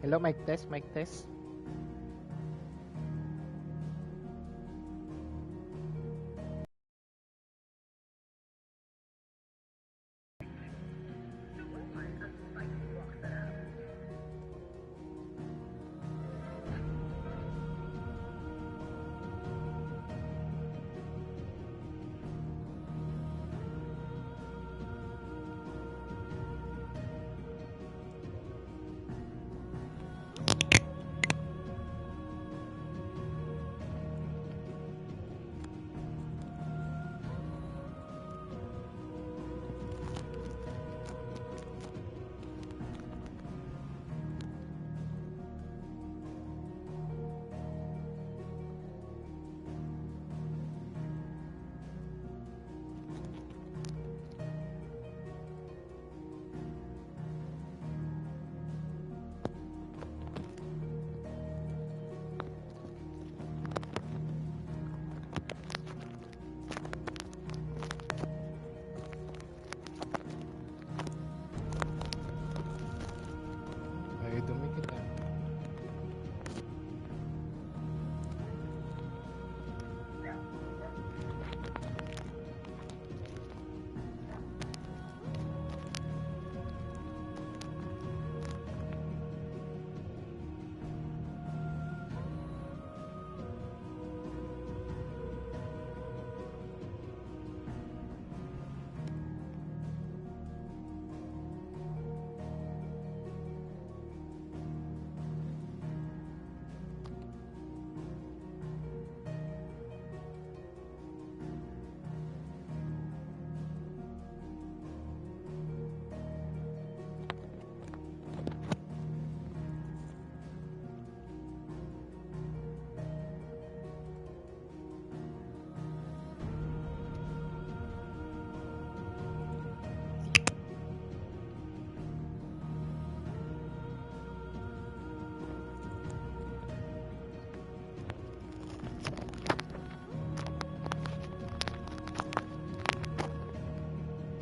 Hello, mic test, mic test. Ay, dumikit ah.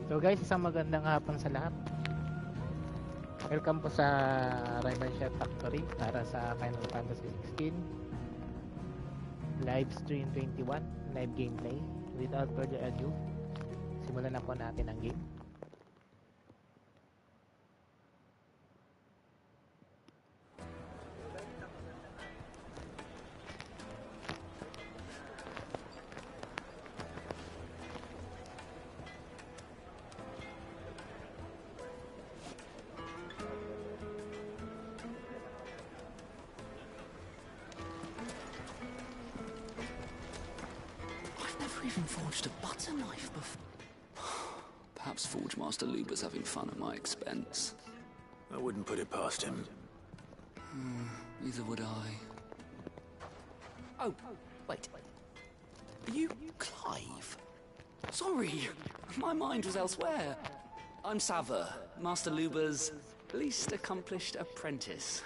So guys, isang magandang hapon sa lahat. Welcome po sa Rival Shot Factory para sa Final Fantasy 16 Live Stream 21 Live Gameplay. Without further ado, simulan na po natin ang game. Even forged a butter knife before. Perhaps Forge Master Luber's having fun at my expense. I wouldn't put it past him. Neither would I. Oh, wait. Are you Clive? Sorry, my mind was elsewhere. I'm Sava, Master Luber's least accomplished apprentice.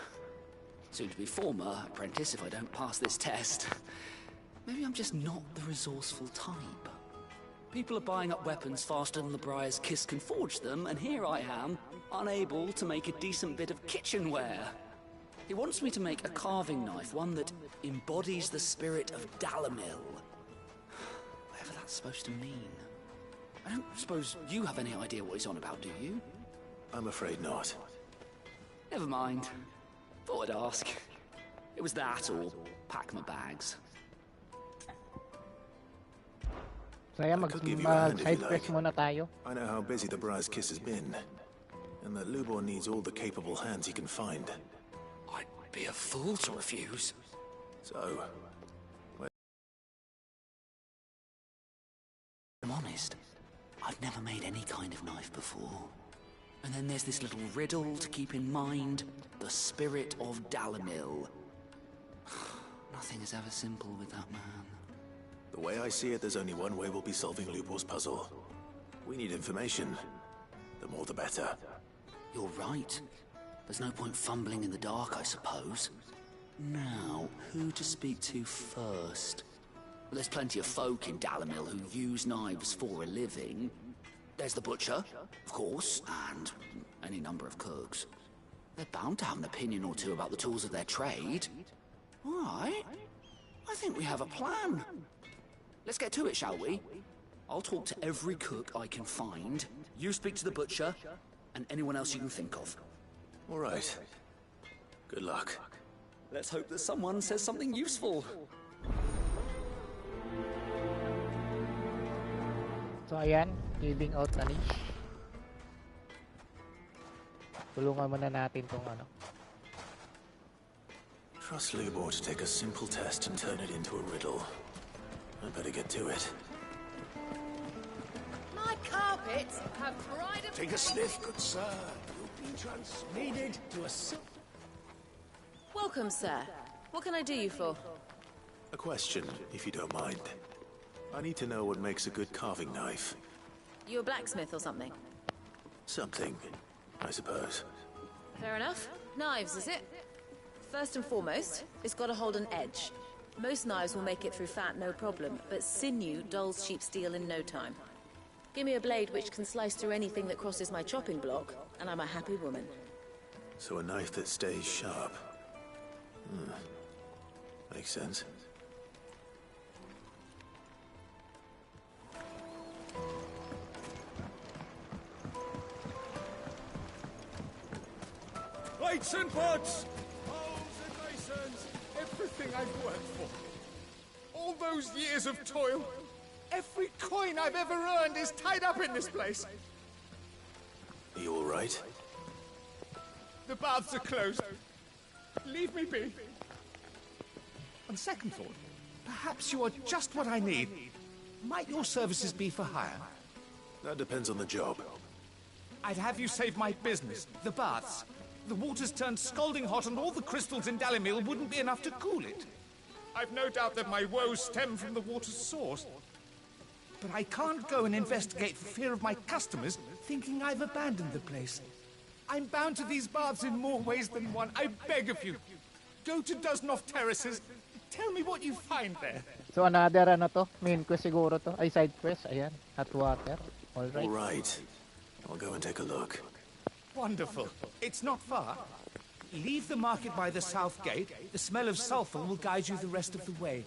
Soon to be former apprentice if I don't pass this test. Maybe I'm just not the resourceful type. People are buying up weapons faster than the Briar's Kiss can forge them, and here I am, unable to make a decent bit of kitchenware. He wants me to make a carving knife, one that embodies the spirit of Dalamil. Whatever that's supposed to mean. I don't suppose you have any idea what he's on about, do you? I'm afraid not. Never mind. Thought I'd ask. It was that or pack my bags. So ayan, mag-side quest muna tayo. I know how busy the Briar's Kiss has been, and that Lubor needs all the capable hands he can find. I'd be a fool to refuse. So, I'm honest, I've never made any kind of knife before. And then there's this little riddle to keep in mind, the spirit of Dalamil. Nothing is ever simple with that man. the way I see it, there's only one way we'll be solving Lubor's puzzle. We need information. The more the better. You're right. There's no point fumbling in the dark, I suppose. Now, who to speak to first? Well, there's plenty of folk in Dalamil who use knives for a living. There's the butcher, of course, and any number of cooks. They're bound to have an opinion or two about the tools of their trade. All right. I think we have a plan. Let's get to it, shall we? I'll talk to every cook I can find. You speak to the butcher, and anyone else you can think of. All right. Good luck. Let's hope that someone says something useful. So ayan, giving out na niche. Tulungan muna natin tong ano. Trust Lubor to take a simple test and turn it into a riddle. I better get to it. My carpets have pride of... Take a sniff, good sir. You've been transmuted to a silk. Welcome, sir. What can I do you for? A question, if you don't mind. I need to know what makes a good carving knife. You a blacksmith or something? Something, I suppose. Fair enough. Knives, is it? First and foremost, it's got to hold an edge. Most knives will make it through fat, no problem, but sinew dulls cheap steel in no time. Give me a blade which can slice through anything that crosses my chopping block, and I'm a happy woman. So a knife that stays sharp. Makes sense. Lights and pots! Poles and masons! Everything I've worked for. All those years of toil. Every coin I've ever earned is tied up in this place. Are you all right? The baths are closed. Leave me be. On second thought, perhaps you are just what I need. Might your services be for hire? That depends on the job. I'd have you save my business, the baths. The water's turned scalding hot and all the crystals in Dalimil wouldn't be enough to cool it. I've no doubt that my woes stem from the water's source. But I can't go and investigate for fear of my customers thinking I've abandoned the place. I'm bound to these baths in more ways than one. I beg of you. Go to Dusnoff Terraces. Tell me what you find there. So another ano to, main quest siguro to, ay side quest, ayan, hot water. All right. All right. I'll go and take a look. Wonderful. It's not far. Leave the market by the south gate. The smell of sulfur will guide you the rest of the way.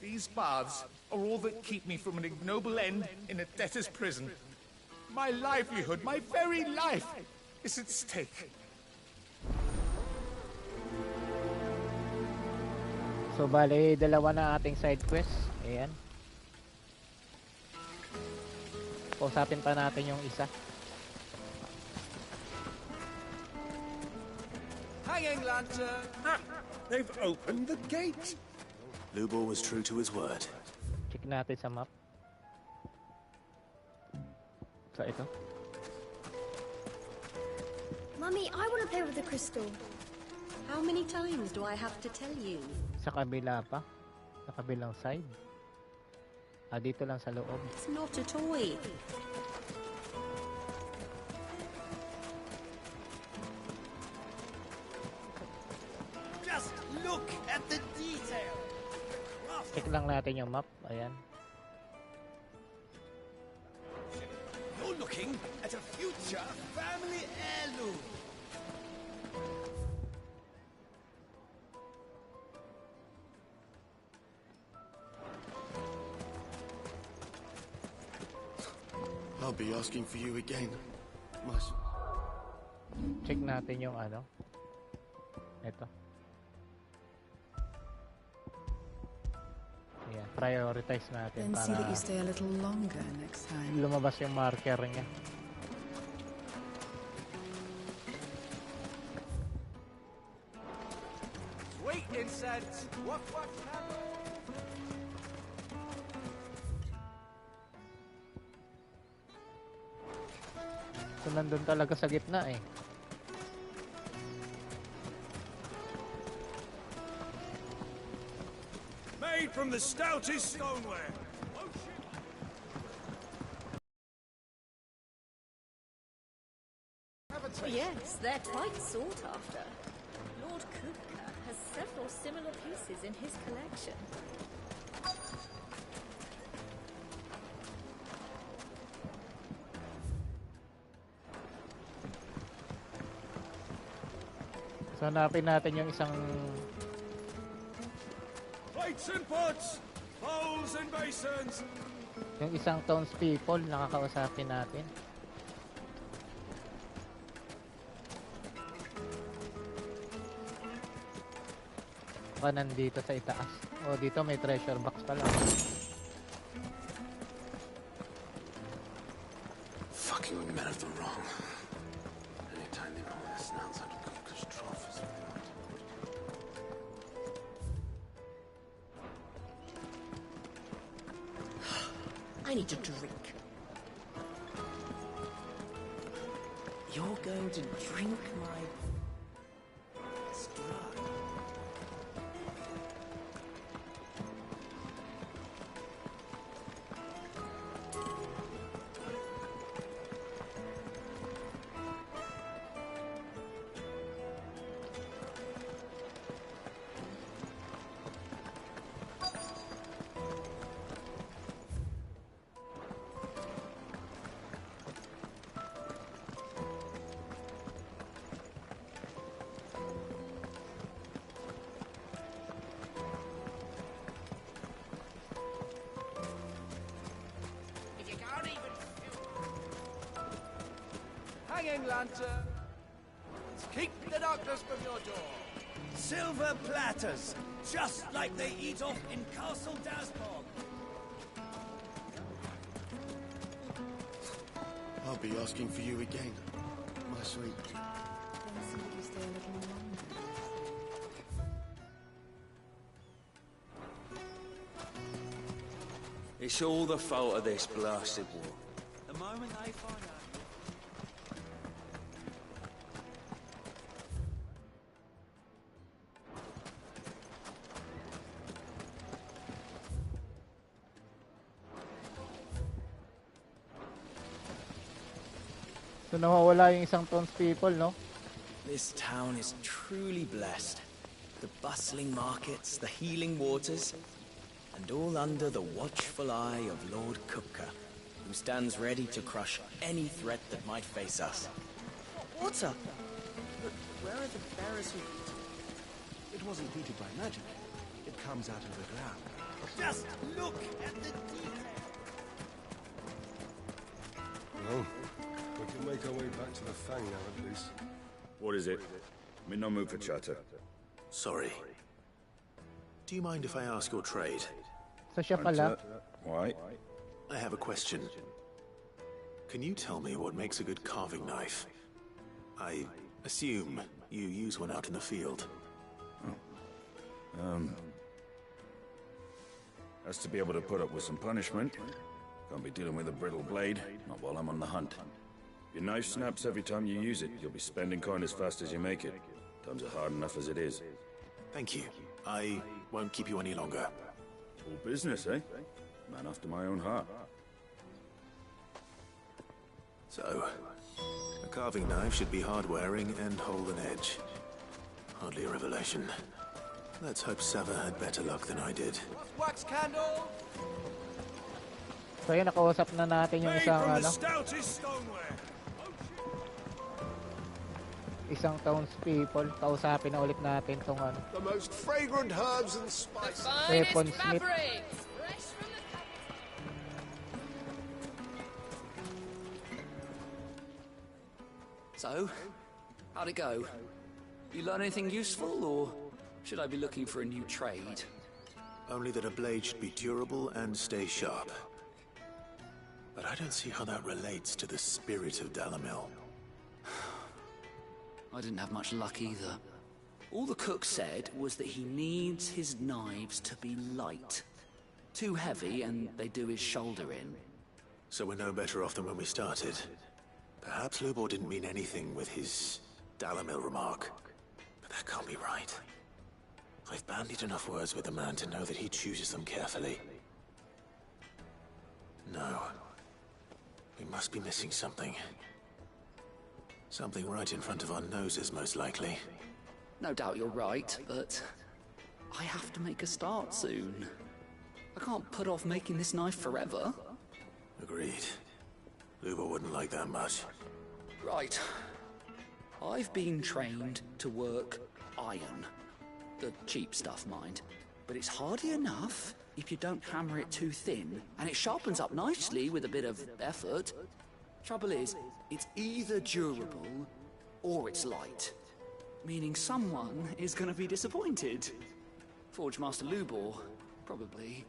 These baths are all that keep me from an ignoble end in a debtor's prison. My livelihood, my very life, is at stake. So bale, dalawa na ating side quest. Ayan. Kausapin pa natin yung isa. Hanging lantern! They've opened the gate! Lubor was true to his word. Check natin sa map. So ito. Mummy, I want to play with the crystal. How many times do I have to tell you? Sa kabila pa. Sa kabilang side. Dito lang sa loob. It's not a toy. Just look at the detail! Check lang natin yung map. Ayan. You're looking at a future family heirloom! I'll be asking for you again. Check natin yung ano. Ito. Ayan. Prioritize natin Then see that you para stay a little longer next time. lumabas yung marker niya. Sweet incense! What? So nandun talaga sa gitna eh. Made from the stoutest stoneware! Oh, yes, they're quite sought after. Lord Kupka has several similar pieces in his collection. So hanapin natin yung isang Plates and pots, bowls and basins. yung isang townspeople na kakausapin natin. Baka nandito sa itaas. O dito may treasure box pala. Fucking men of the wrong. Anytime they pull their snouts out of Cook's trough is what they want. I need a drink. You're going to drink my straw. Hanging lantern. Keep the darkness from your door. Silver platters, just like they eat off in Castle Dasbog. I'll be asking for you again, my sweet. It's all the fault of this blasted war. The moment they find out. So nawawala yung isang townspeople, no? This town is truly blessed. The bustling markets, the healing waters, and all under the watchful eye of Lord Kupka, who stands ready to crush any threat that might face us. Water! But where are the bearers who... It wasn't heated by magic. It comes out of the ground. Just look at the detail. Well, we can make our way back to the Fang now, at least. What is it? I'm in no mood for chatter. Sorry. Do you mind if I ask your trade? So siya pala. Why? I have a question. Can you tell me what makes a good carving knife? I assume you use one out in the field. Has to be able to put up with some punishment. Can't be dealing with a brittle blade, not while I'm on the hunt. Your knife snaps every time you use it. You'll be spending coin as fast as you make it. Times are hard enough as it is. Thank you. I won't keep you any longer. All business, eh? Man after my own heart. So, a carving knife should be hard-wearing and hold an edge. Hardly a revelation. Let's hope Sava had better luck than I did. Wax candle. So yun, nakausap na natin yung isang isang townspeople. Kausapin na ulit natin tong The most fragrant herbs and spices. Weapon smith. So, how'd it go? You learn anything useful, or should I be looking for a new trade? Only that a blade should be durable and stay sharp. But I don't see how that relates to the spirit of Dalamil. I didn't have much luck either. All the cook said was that he needs his knives to be light. Too heavy and they do his shoulder in. So we're no better off than when we started. Perhaps Lubor didn't mean anything with his Dalamil remark. But that can't be right. I've bandied enough words with the man to know that he chooses them carefully. No. We must be missing something. Something right in front of our noses, most likely. No doubt you're right, but I have to make a start soon. I can't put off making this knife forever. Agreed. Lubor wouldn't like that much. Right. I've been trained to work iron. The cheap stuff, mind. But it's hardy enough if you don't hammer it too thin, and it sharpens up nicely with a bit of effort. Trouble is, it's either durable or it's light. Meaning someone is gonna be disappointed. Forge Master Lubor, probably.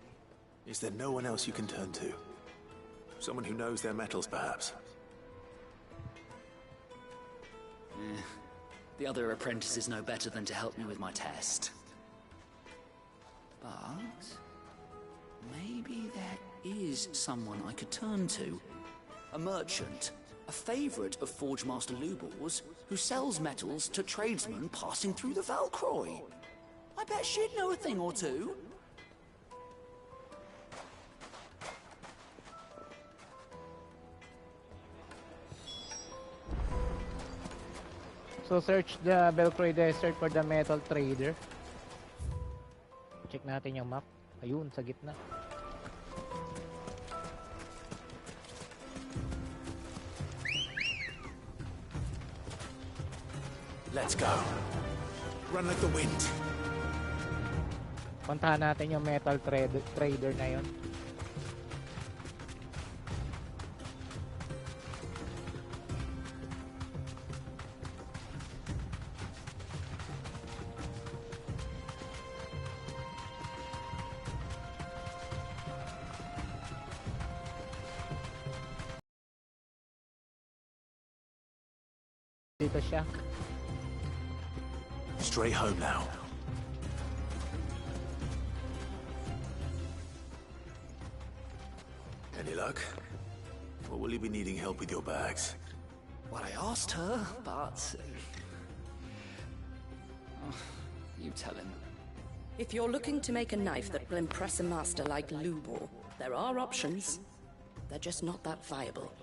Is there no one else you can turn to? Someone who knows their metals, perhaps? The other apprentices know better than to help me with my test. But maybe there is someone I could turn to. A merchant, a favorite of Forge Master Lubor's, who sells metals to tradesmen passing through the Valcroy. I bet she'd know a thing or two. So search the Valcroy Desert for the metal trader. Check natin yung map. Ayun, sa gitna. Let's go. Run like the wind. Puntahan natin yung metal trader na yun. Dito siya. Straight home now. Any luck? Or will you be needing help with your bags? Well, I asked her, but... you tell him. If you're looking to make a knife that will impress a master like Lubor, there are options. They're just not that viable.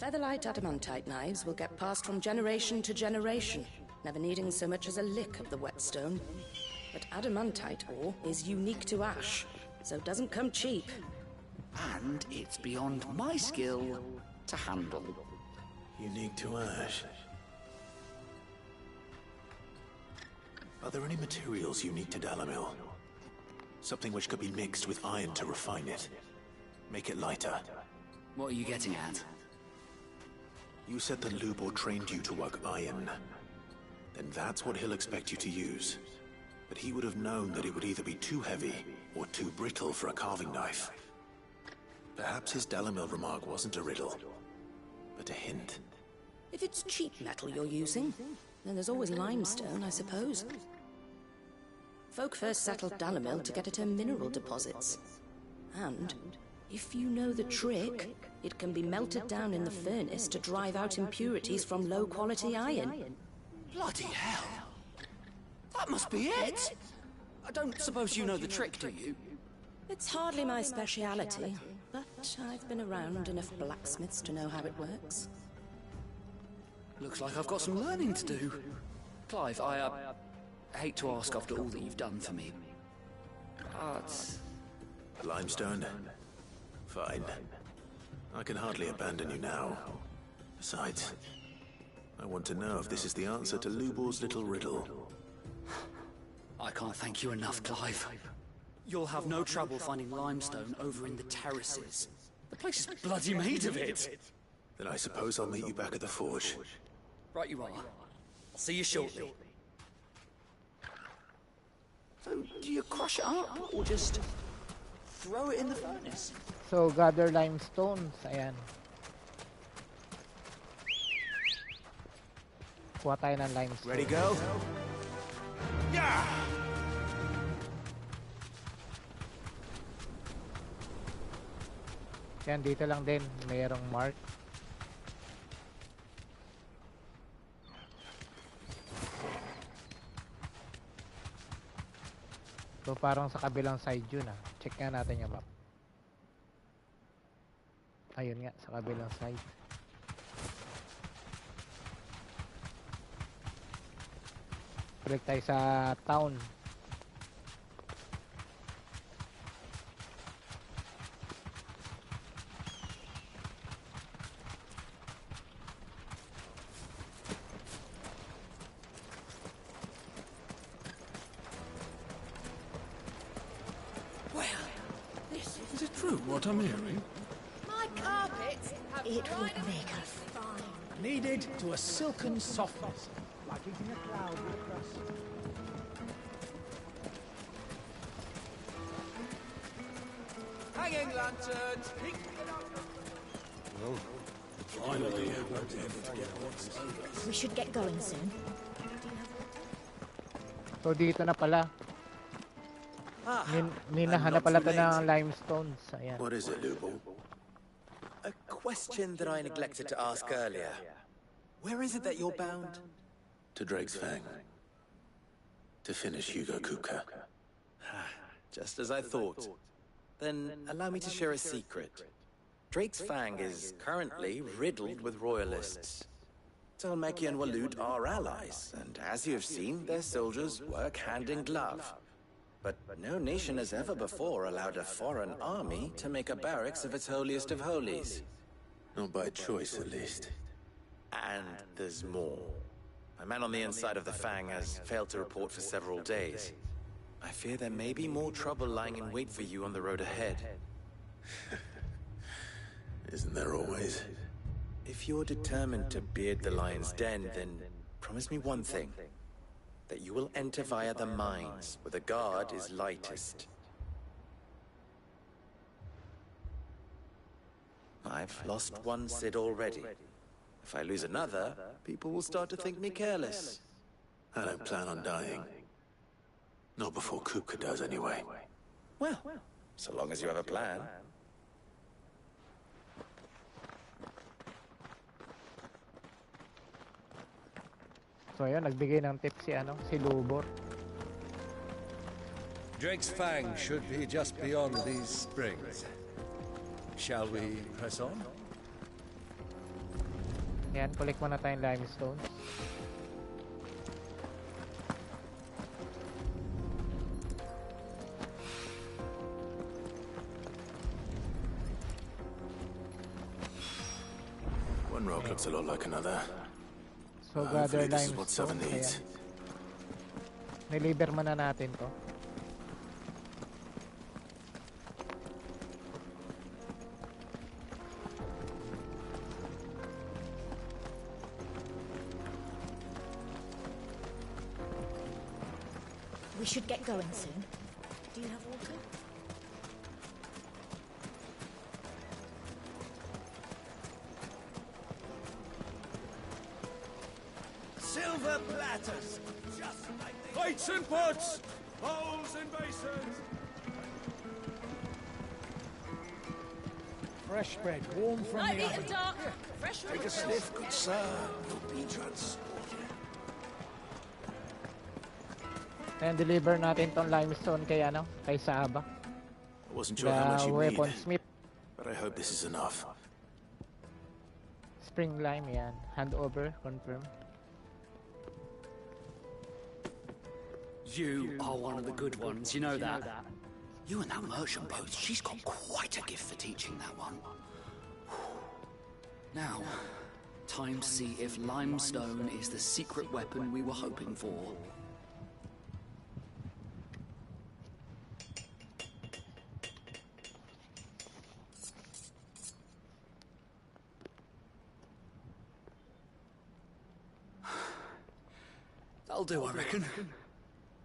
Featherlight adamantite knives will get passed from generation to generation, never needing so much as a lick of the whetstone. But adamantite ore is unique to ash, so it doesn't come cheap. And it's beyond my skill to handle. Unique to ash. Are there any materials unique to Dalamil? Something which could be mixed with iron to refine it. Make it lighter. What are you getting at? You said that Lubor trained you to work iron. Then that's what he'll expect you to use. But he would have known that it would either be too heavy or too brittle for a carving knife. Perhaps his Dalamil remark wasn't a riddle, but a hint. If it's cheap metal you're using, then there's always limestone, I suppose. Folk first settled Dalamil to get at her mineral deposits. And if you know the trick, it can be melted down in the furnace to drive out impurities from low-quality iron. Bloody hell! That must be it! I don't suppose you know the trick, do you? It's hardly my speciality, but I've been around enough blacksmiths to know how it works. Looks like I've got some learning to do. Clive, I hate to ask after all that you've done for me, but... Limestone? Fine. I can hardly abandon you now. Besides, I want to know if this is the answer to Lubor's little riddle. I can't thank you enough, Clive. You'll have no trouble finding limestone over in the terraces. The place is bloody made of it. Then I suppose I'll meet you back at the forge. Right you are. I'll see you shortly. So, do you crush it up, or just throw it in the furnace? So, gather limestones. Ayan. Kuha tayo ng limestone. Ready, go? Yeah! Yan, dito lang din. Mayroong mark. So, parang sa kabilang side yun ah. Check nga natin yung map. Ayun nga, sa kabilang side. Balik tayo sa town. Is it true what I'm hearing? My carpets have It quite would a make her fine. Kneaded to a silken softness, like eating a cloud with crust. Hanging lanterns! Well, finally, I won't ever get what's over. We should get going soon. So dito na pala. Minahan na pala ito ng limestones. Ayan. What is it, Lubo? A question that I neglected to ask earlier. Where is it that you're bound? To Drake's Fang. To finish Hugo Kupka. Just as I thought. Then allow me to share a secret. Drake's Fang is currently riddled with royalists. Talmeki and Waloot are allies, and as you have seen, their soldiers work hand in glove. But no nation has ever before allowed a foreign army to make a barracks of its holiest of holies. Not by choice, at least. And there's more. A man on the inside of the Fang has failed to report for several days. I fear there may be more trouble lying in wait for you on the road ahead. Isn't there always? If you're determined to beard the lion's den, then promise me one thing. That you will enter via the mines, where the guard is lightest. I've lost one Cid already. If I lose another, people will start to think me careless. I don't plan on dying. Not before Kupka does, anyway. Well, so long as you have a plan. So ayun, nagbigay ng tip si Lubor. Drake's Fang should be just beyond these springs. Shall we press on? Yan, collect muna tayong limestones. One rock looks a lot like another. So gather Hopefully this is what Seven limestone. needs. Ayan. Niliber muna natin to. We should get going soon. Do you have water? Silver platters, just like they... Plates and pots! Bowls and basins! Fresh bread, warm from Light the and oven. dark. Fresh from Take the a sniff, good sir. You'll be transported. Ayan, deliver natin tong limestone kay kay Saba. I wasn't sure how much you need, but I hope this is enough. Spring lime, yan. Hand over, confirm. You are one of the good ones, you know that. You and that merchant both, she's got quite a gift for teaching that one. Now, time to see if limestone is the secret weapon we were hoping for. That'll do, I reckon.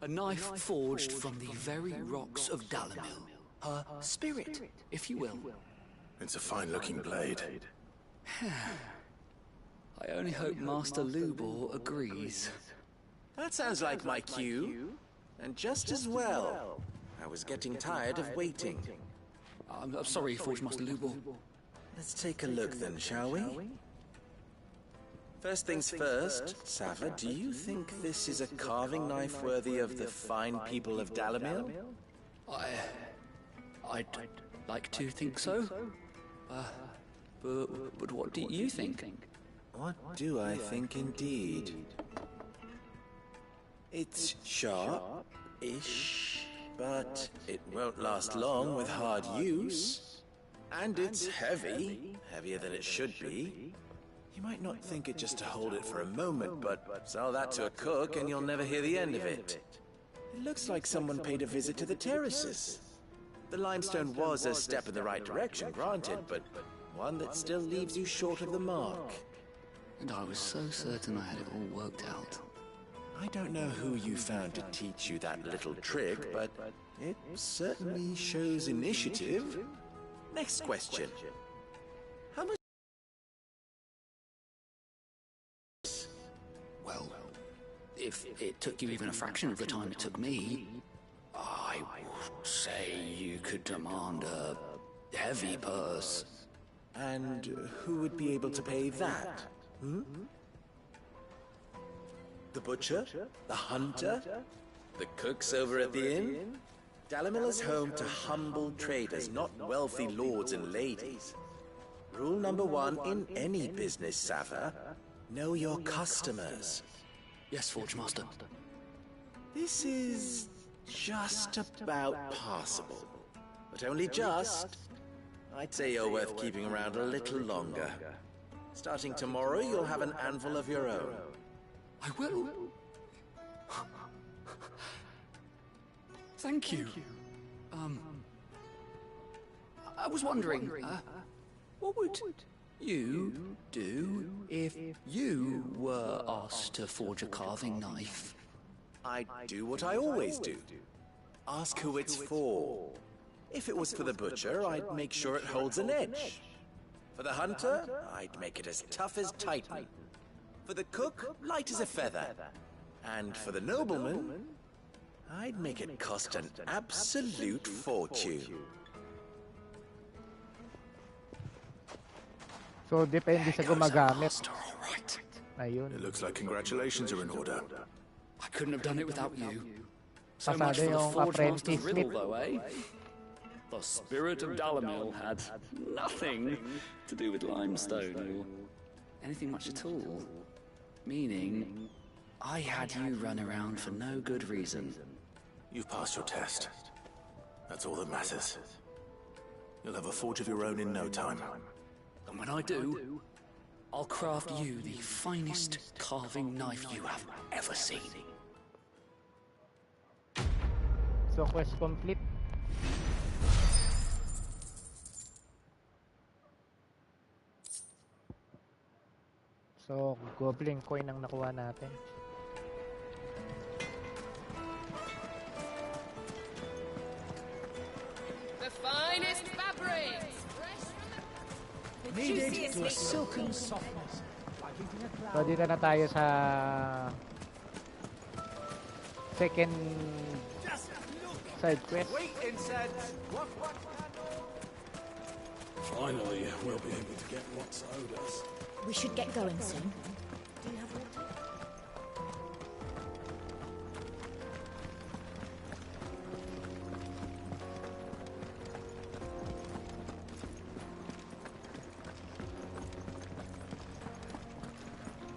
A knife forged from the very rocks of Dalamil. Her spirit, if you will. It's a fine-looking blade. I only hope Master Lubor agrees. That sounds like my cue. And just as well. I was getting tired of waiting. I'm sorry, Forge Master Lubor. Let's take a look then, shall we? First things first, Sava, do you think this is a carving knife worthy of the fine people of Dalamil? I'd like to think so. But what do you think? What do I think indeed? It's sharp-ish, but it won't last long with hard use. And it's heavy, heavier than it should be. You might not think it just to hold it for a moment, but sell that to a cook and you'll never hear the end of it. It looks like someone paid a visit to the terraces. The limestone was a step in the right direction, granted, but one that still leaves you short of the mark. And I was so certain I had it all worked out. I don't know who you found to teach you that little trick, but it certainly shows initiative. Next question. How much... Well, if it took you even a fraction of the time it took me, I would say you could demand a heavy purse. And who would be able to pay that? Hmm? The butcher? The hunter? The cooks over at the inn? Dalimil is home to humble traders, not wealthy lords and ladies. Rule number 1 in any business, Sava: know your customers. Yes, Forge Master. This is just about passable. But only just. I'd say you're worth keeping around a little longer. Starting tomorrow, you'll have an anvil of your own. I will. Thank you. I was wondering, what would you do if you were asked to forge a carving knife? I'd do what I always do. Ask who it's for. If it was for the butcher, I'd make sure it holds an edge. For the hunter, I'd make it as tough as Titan. For the cook, light as a feather. And for the nobleman, I'd make it cost an absolute fortune. So, depende sa gumagamit. Ayun. It looks like congratulations are in order. I couldn't have done it without you. So Pasado much for the yung Forge Master's apprentice riddle, smith. though, eh? The spirit of Dalimil had nothing to do with limestone or anything much at all. Meaning, I had you run around for no good reason. You've passed your test. That's all that matters. You'll have a forge of your own in no time. And when I do, I'll craft you the finest carving knife you have ever seen. So, quest complete. So, goblin coin ang nakuha natin. The finest fabrics! Kneaded to a silken softness. So, dito na tayo sa second side quest. Wait, incense. What? Finally, we'll be able to get what's owed us. We should get going soon. Do you have water?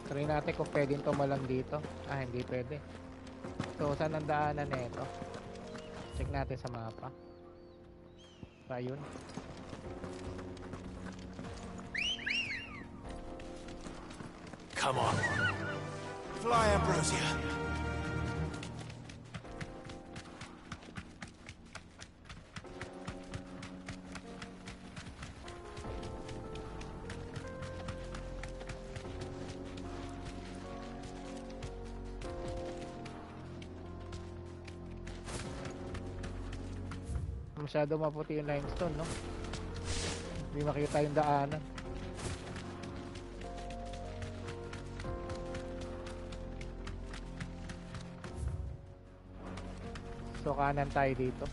Try natin kung pwedeng tumalang dito. Ah, hindi pwede. So, saan ang daanan nito? Check natin sa mapa. Ayun. Come on. Fly, Ambrosia. Masyado maputi yung limestone, no? Hindi makita yung daanan. So, kanan tayo dito.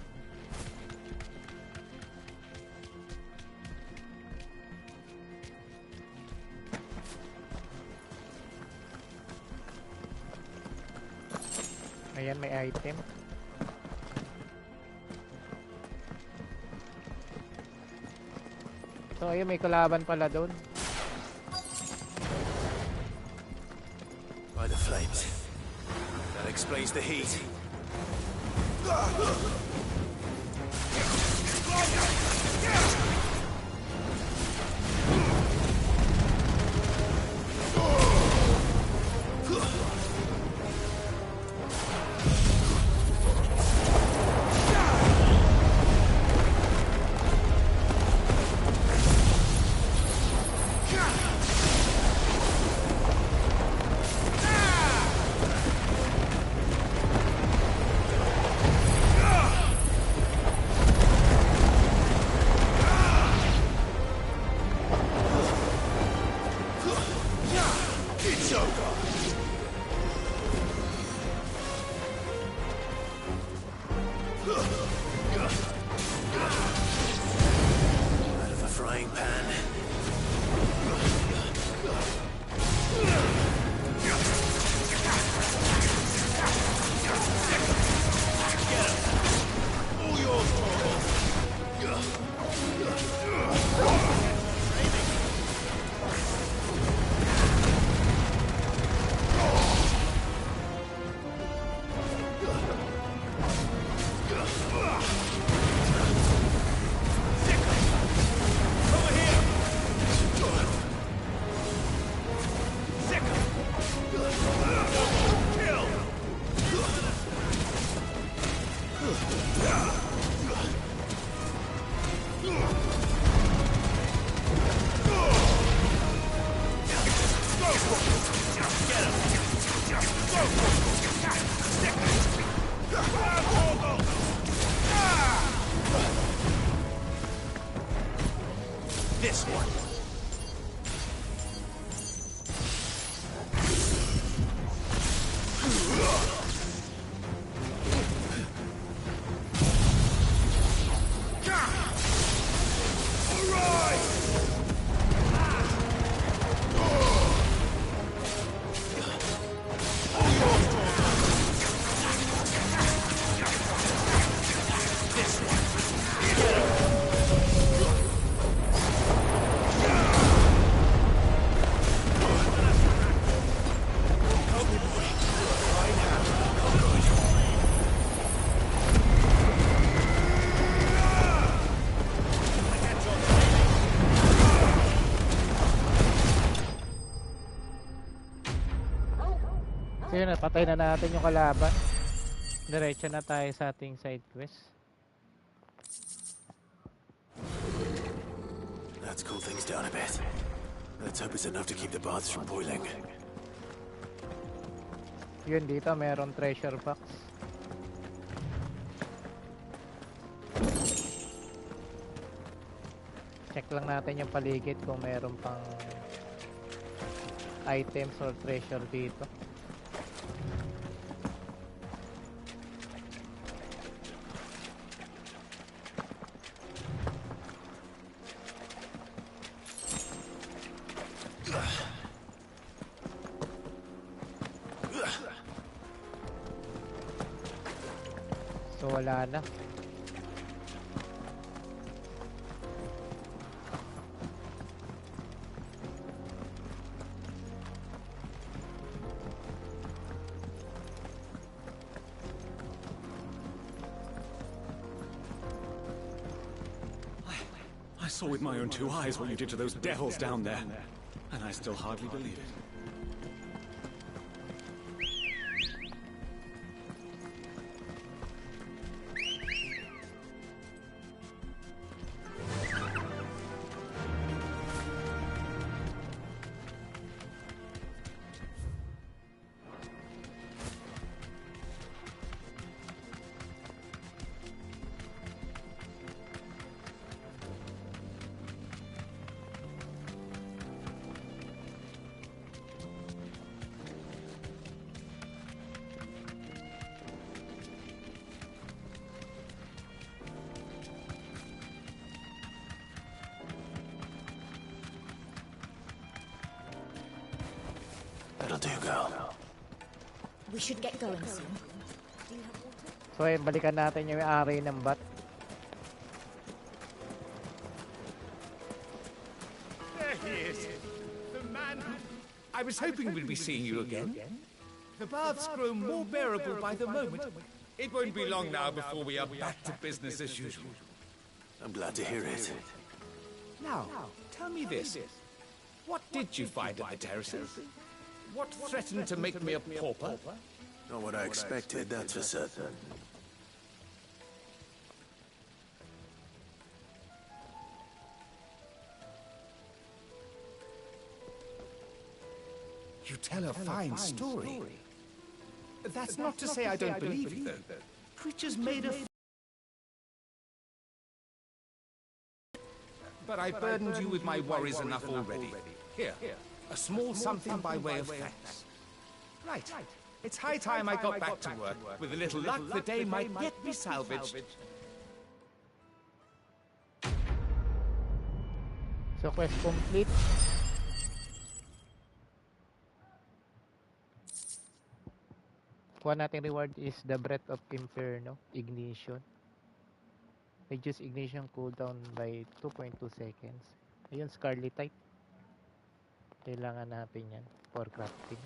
Ayan, may item. So, ayun, may kalaban pala doon. By the flames. That explains the heat. This one. So yun, napatay na natin yung kalaban. Diretso na tayo sa ating side quest. Let's cool things down a bit. Let's hope it's enough to keep the baths from boiling. Yun, dito meron treasure box. Check lang natin yung paligid kung meron pang items or treasure dito. So wala na. I saw with my own two eyes what you did to those devils down there, and I still hardly believe it. That'll do, girl. We should get going soon. So ayun, balikan natin yung ari ng bat. There he is. The man who... I was hoping we'd be seeing you again. The baths grow more bearable by the moment. It won't be long now before we are back to business as usual. I'm glad to hear it. Now, tell me this. What did you find at the terraces? What threatened to make me a pauper? Not what I expected, that's for certain. You tell a fine story. That's not to say I don't believe you, though. Creatures made of... But I burdened you with my worries enough already. Here, a small something by way of thanks. Right. It's high time I got back to work. With a little luck, the day might yet be salvaged. So quest complete. Kuha natin reward is the Breath of Inferno, Ignition. Reduce ignition cooldown by 2.2 seconds. Ayun, Scarletite. Kailangan natin yan for crafting.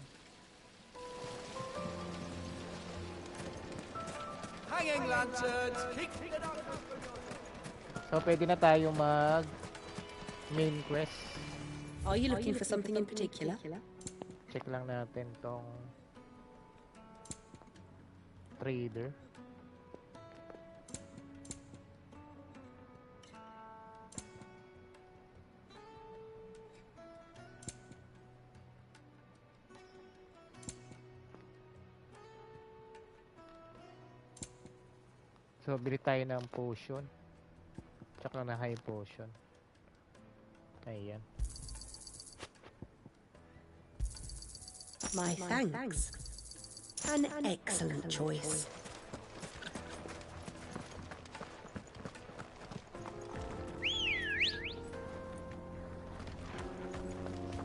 Hanging lanterns, kick the darkness. So, pwede na tayo mag main quest. Are you looking for something in particular? Check lang natin tong trader. So, bili tayo ng potion. Tsaka na high potion. Ayan. My thanks. An excellent choice.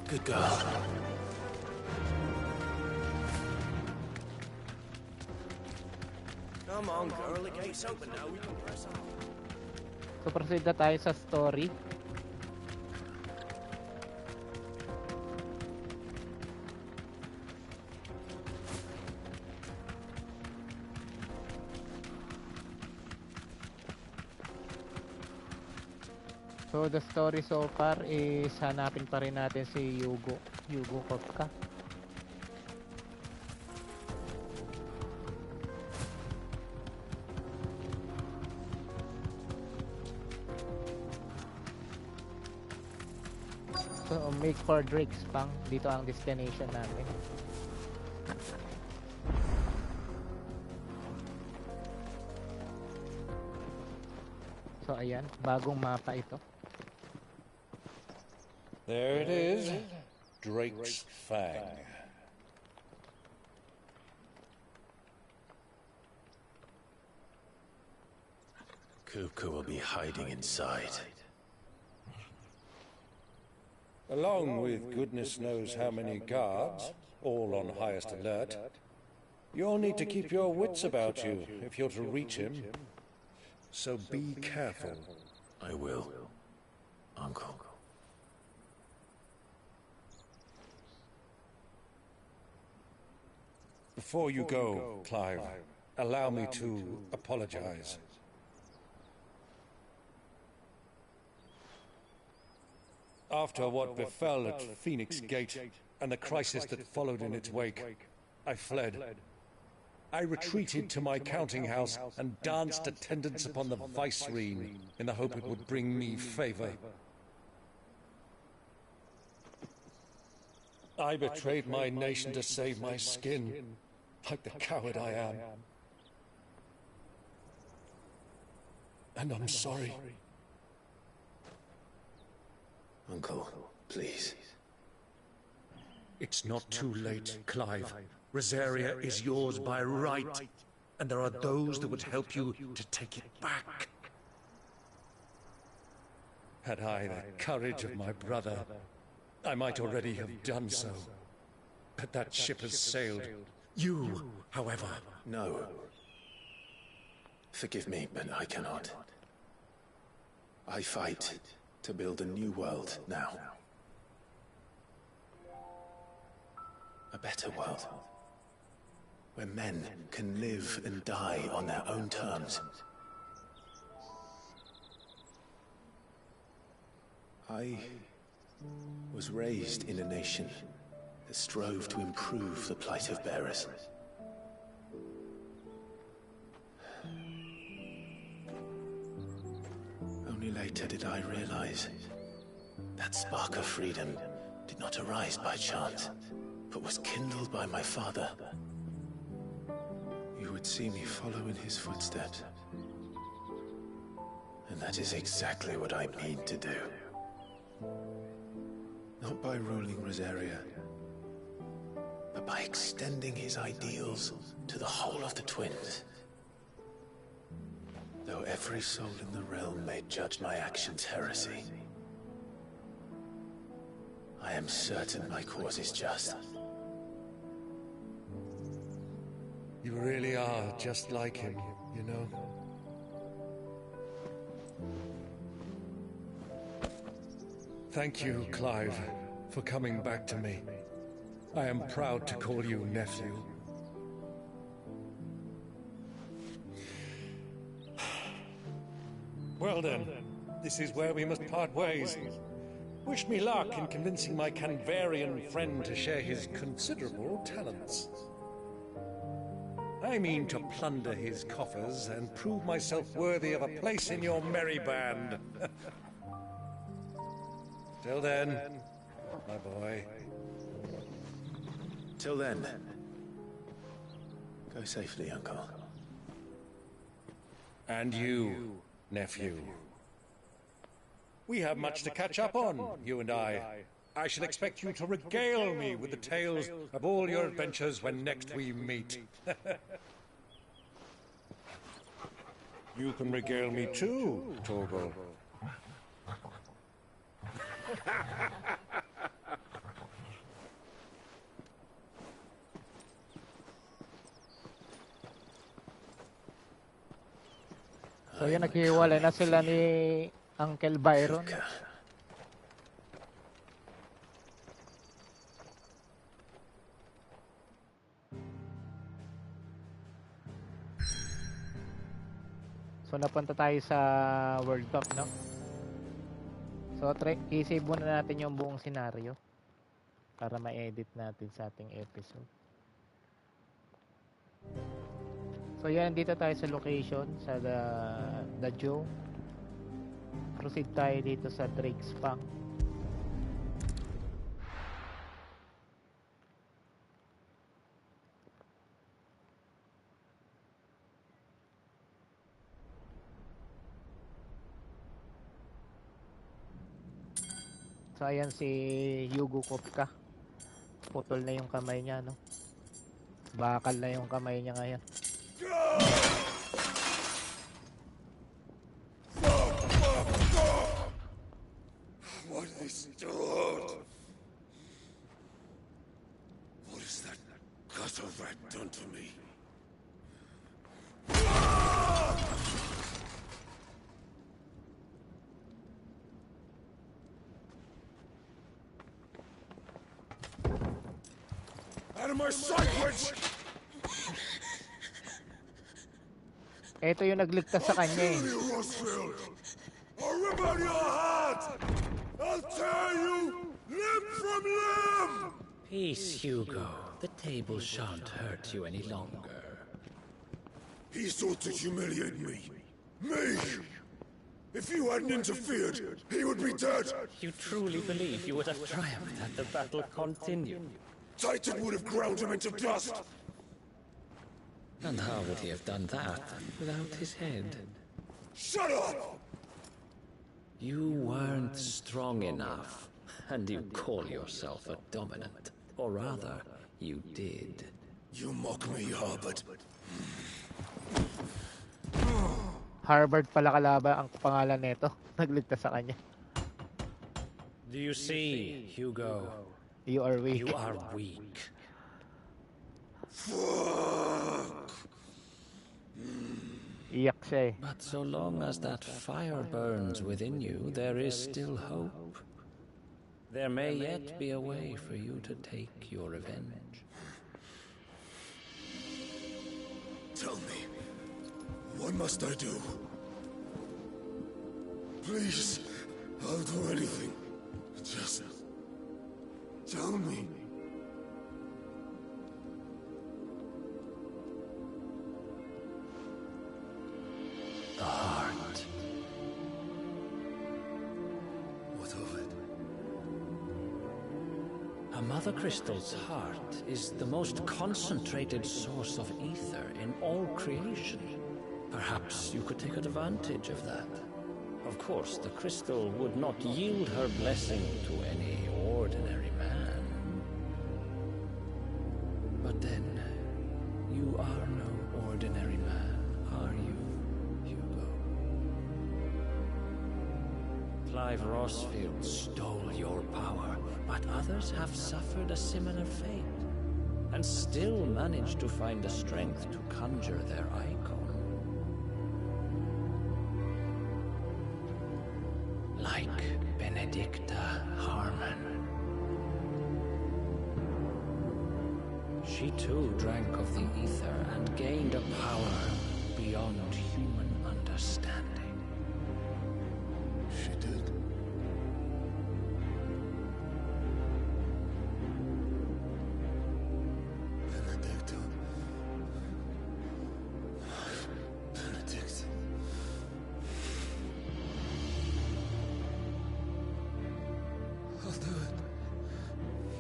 Good girl. Come on, girl. The gate's open now. We can press on. So proceed na tayo sa story. So the story so far is hanapin pa rin natin si Yugo Kopka. So make for Drake's Pang, dito ang destination namin. So ayan, bagong mapa ito. There it is, Drake's Fang. Kupka will be hiding inside. Along with goodness knows how many guards, all on highest alert, you'll need to keep your wits about you if you're to reach him. So be careful. I will, Uncle. Before you go, Clive, allow me to apologize. After what befell at Phoenix Gate and the crisis that followed in its wake, I fled. I retreated to my counting house and danced attendance upon the Vicereine in the hope it would bring me favor. I betrayed my nation to save my skin, like the coward I am. And I'm sorry. Uncle, please. It's not too late, Clive. Rosaria is yours by right, and there are those that would help you to take it back. Had I the courage of my brother, I might already have done so. But that ship has sailed. You, however... No. Forgive me, but I cannot. I fight to build a new world now. A better world. Where men can live and die on their own terms. I was raised in a nation that strove to improve the plight of bearers. Only later did I realize that spark of freedom did not arise by chance, but was kindled by my father. You would see me follow in his footsteps. And that is exactly what I mean to do. Not by ruling Rosaria, but by extending his ideals to the whole of the twins. Though every soul in the realm may judge my actions heresy, I am certain my cause is just. You really are just like him, you know? Thank you, Clive, for coming back to me. I am proud to call you nephew. Well then, this is where we must part ways. Wish me luck in convincing my Canvarian friend to share his considerable talents. I mean to plunder his coffers and prove myself worthy of a place in your merry band. Till then, my boy. Till then, go safely, Uncle. And you, nephew. We have much to catch up on, you and I. I shall expect you to regale me with the tales of all your adventures when next we meet. You can regale me too, Torgal. So yun, naghiwalay na sila ni Uncle Byron. So napunta tayo sa World Cup, no? So i-save muna natin yung buong senaryo para ma-edit natin sa ating episode. So yan, dito tayo sa location, sa the Joe. Proceed tayo dito sa Drake's Bank. So ayan si Hugo Kopka. Putol na yung kamay niya, no? Bakal na yung kamay niya ngayon. What is done? What is that gutter rat done to me? Out of my sight, witch! Ito yung nagligtas sa kanya eh. I'll rip out your heart! I'll tear you limb from limb! Peace, Hugo. The table shan't hurt you any longer. He sought to humiliate me. Me! If you hadn't interfered, he would be dead! You truly believe you would have triumphed had the battle continued? Titan would have ground him into dust! And how would he have done that without his head? Shut up! You weren't strong enough, and you call yourself a dominant. Or rather, you did. You mock me, Harvard. Harvard pala kalaban ang pangalan nito. Nagligtas sa kanya. Do you see, Hugo? You are weak. You are weak. Fuck! Iyak siya eh. But so long as that fire burns within you, there is still hope. There may yet be a way for you to take your revenge. Tell me, what must I do? Please, I'll do anything. Just tell me. The heart. What of it? A Mother Crystal's heart is the most concentrated source of ether in all creation. Perhaps you could take advantage of that. Of course, the crystal would not yield her blessing to any ordinary man. But then, you are no ordinary man, are you, Hugo? Clive Rossfield stole your power, but others have suffered a similar fate, and still managed to find the strength to conjure their icon. Like Benedicta Harmon. She too drank of the ether and gained a power beyond human understanding. She did. Benedicta. Benedict. I'll do it.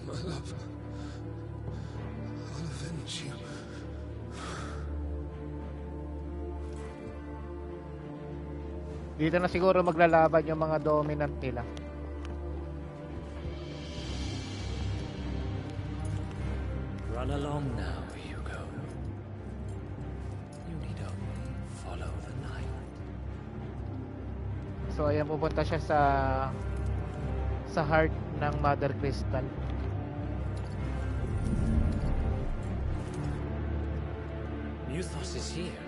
My love. I'll avenge you. Dito na siguro maglalaban yung mga dominant nila. Run along now, Hugo. You need only follow the knife. So ayan, pupunta siya sa heart ng Mother Crystal. Muthos is here.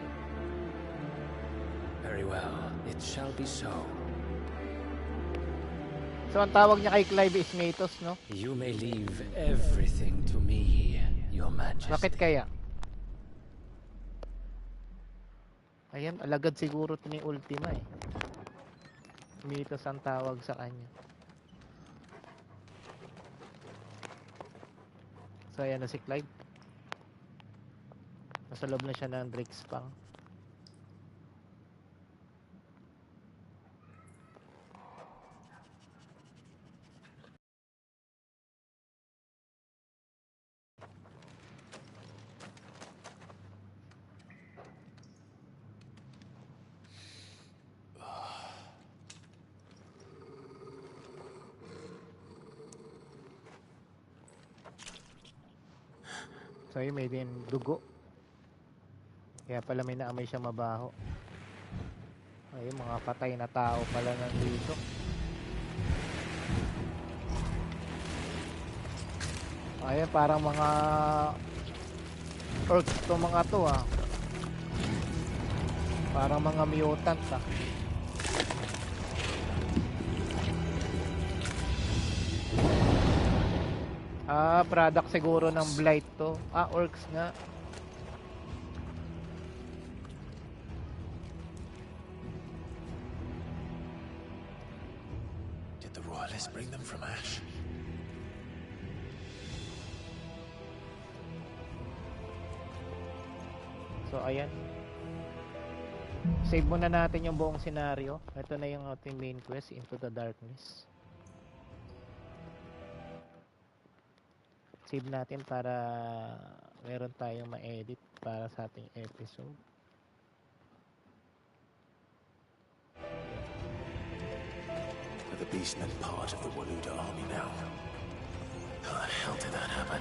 Very well, it shall be so. So ang tawag niya kay Clive is Matos, no? You may leave everything to me, Your Majesty. Bakit kaya? Ayan, alagad siguro ito ni Ultima eh. Matos ang tawag sa kanya. So ayan na si Clive. Nasa loob na siya ng Drixpang. So yun, may din dugo. Kaya pala may naamoy siya mabaho. Ayun, mga patay na tao pala nandito. Ayun, parang mga orcs to mga to ah. Parang mga mutants ah. Product siguro ng blight to. Orcs nga. Did the royalists bring them from Ash? So ayan. Save muna natin yung buong scenario. Ito na yung ating main quest, Into the Darkness. Save natin para meron tayong ma-edit para sa ating episode. Are the beastmen part of the Waluda army now? How the hell did that happen?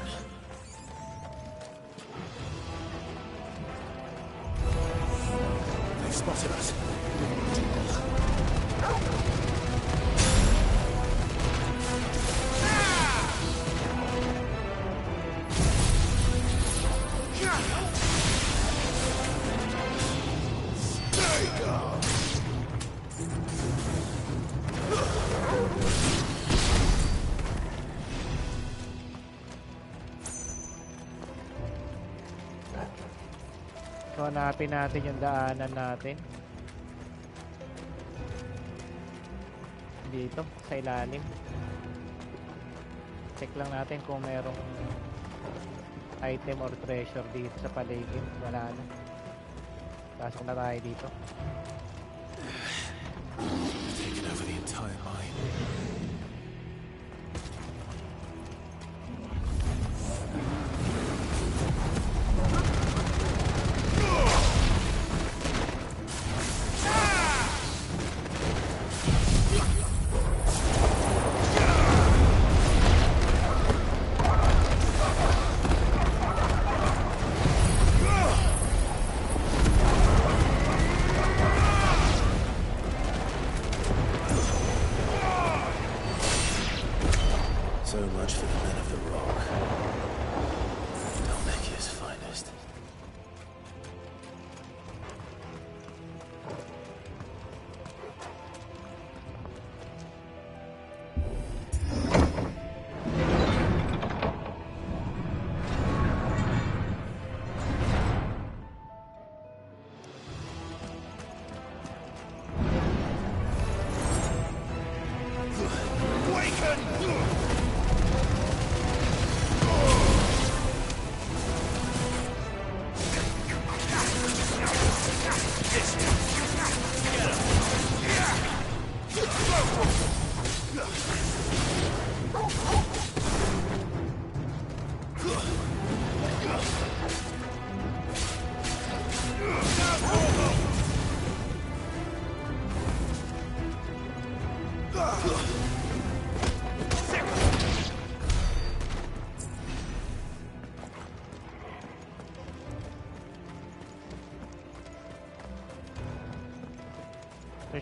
They spotted us. So hanapin natin yung daanan natin. Dito, sa ilalim. Check lang natin kung merong item or treasure dito sa paligid. Wala na. Pasok na tayo dito. Taken over the entire mine. So much for the men of the rock. Dalmekia's finest.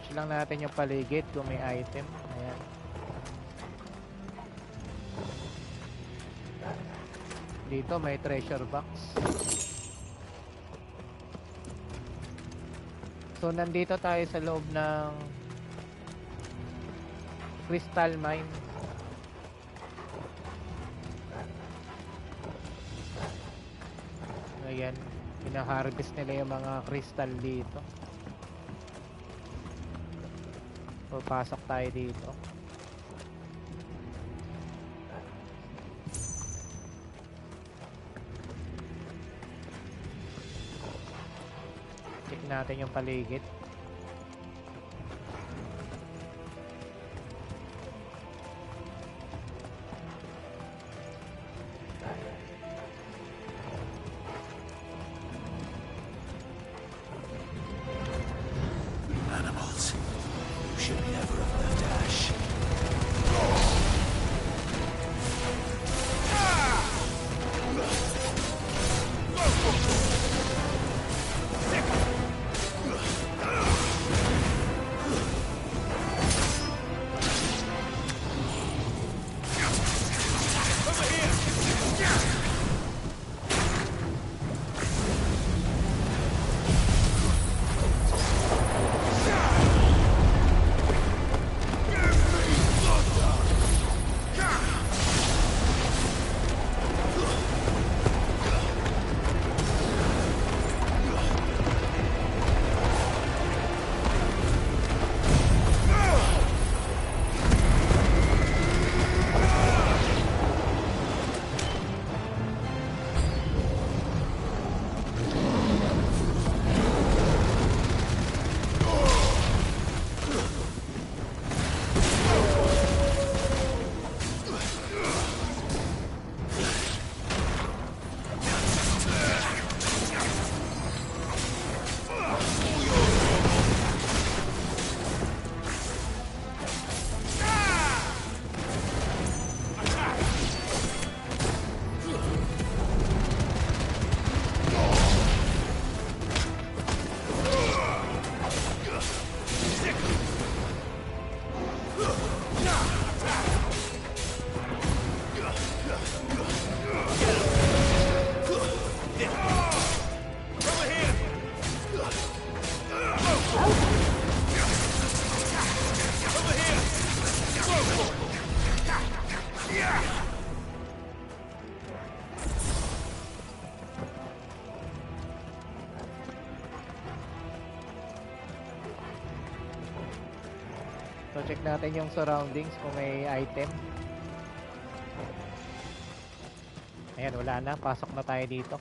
Search lang natin yung paligid kung may item. Ayan. Dito may treasure box. So nandito tayo sa loob ng crystal mine. Ayan, pinaharvest nila yung mga crystal dito. So pasok tayo dito. Check natin yung paligid. Animals. You should never have left Ash. So check natin yung surroundings kung may item. Ayan, wala na. Pasok na tayo dito.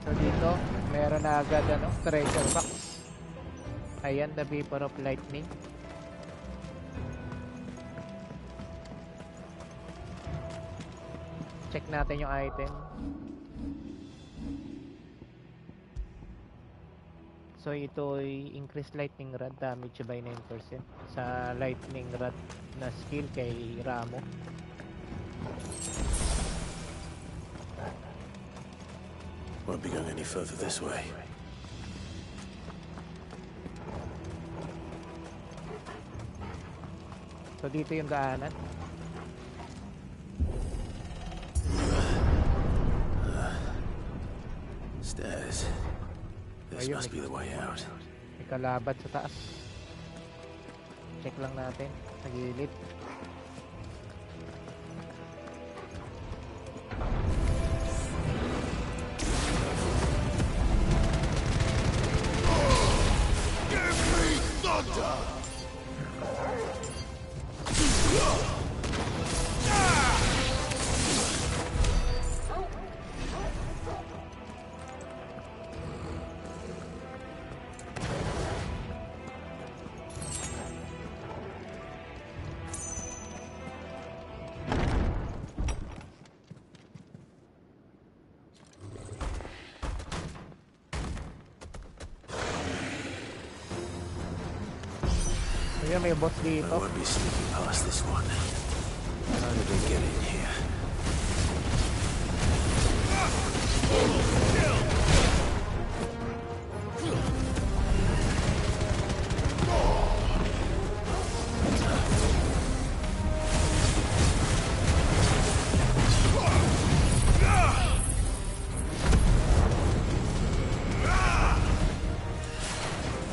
So dito, meron na agad treasure box. Ayan, the vapor of lightning. Check natin yung item. So ito ay increased lightning rod damage by 9% sa lightning rod na skill kay Ramo. Won't be going any further this way. So dito yung daanan. Stairs. This Ayun, must be the way out. May kalaban sa taas. Check lang natin sa gilid. Give me thunder! Ayun, may boss I dito. won't be sneaking past this one. How did they get in here?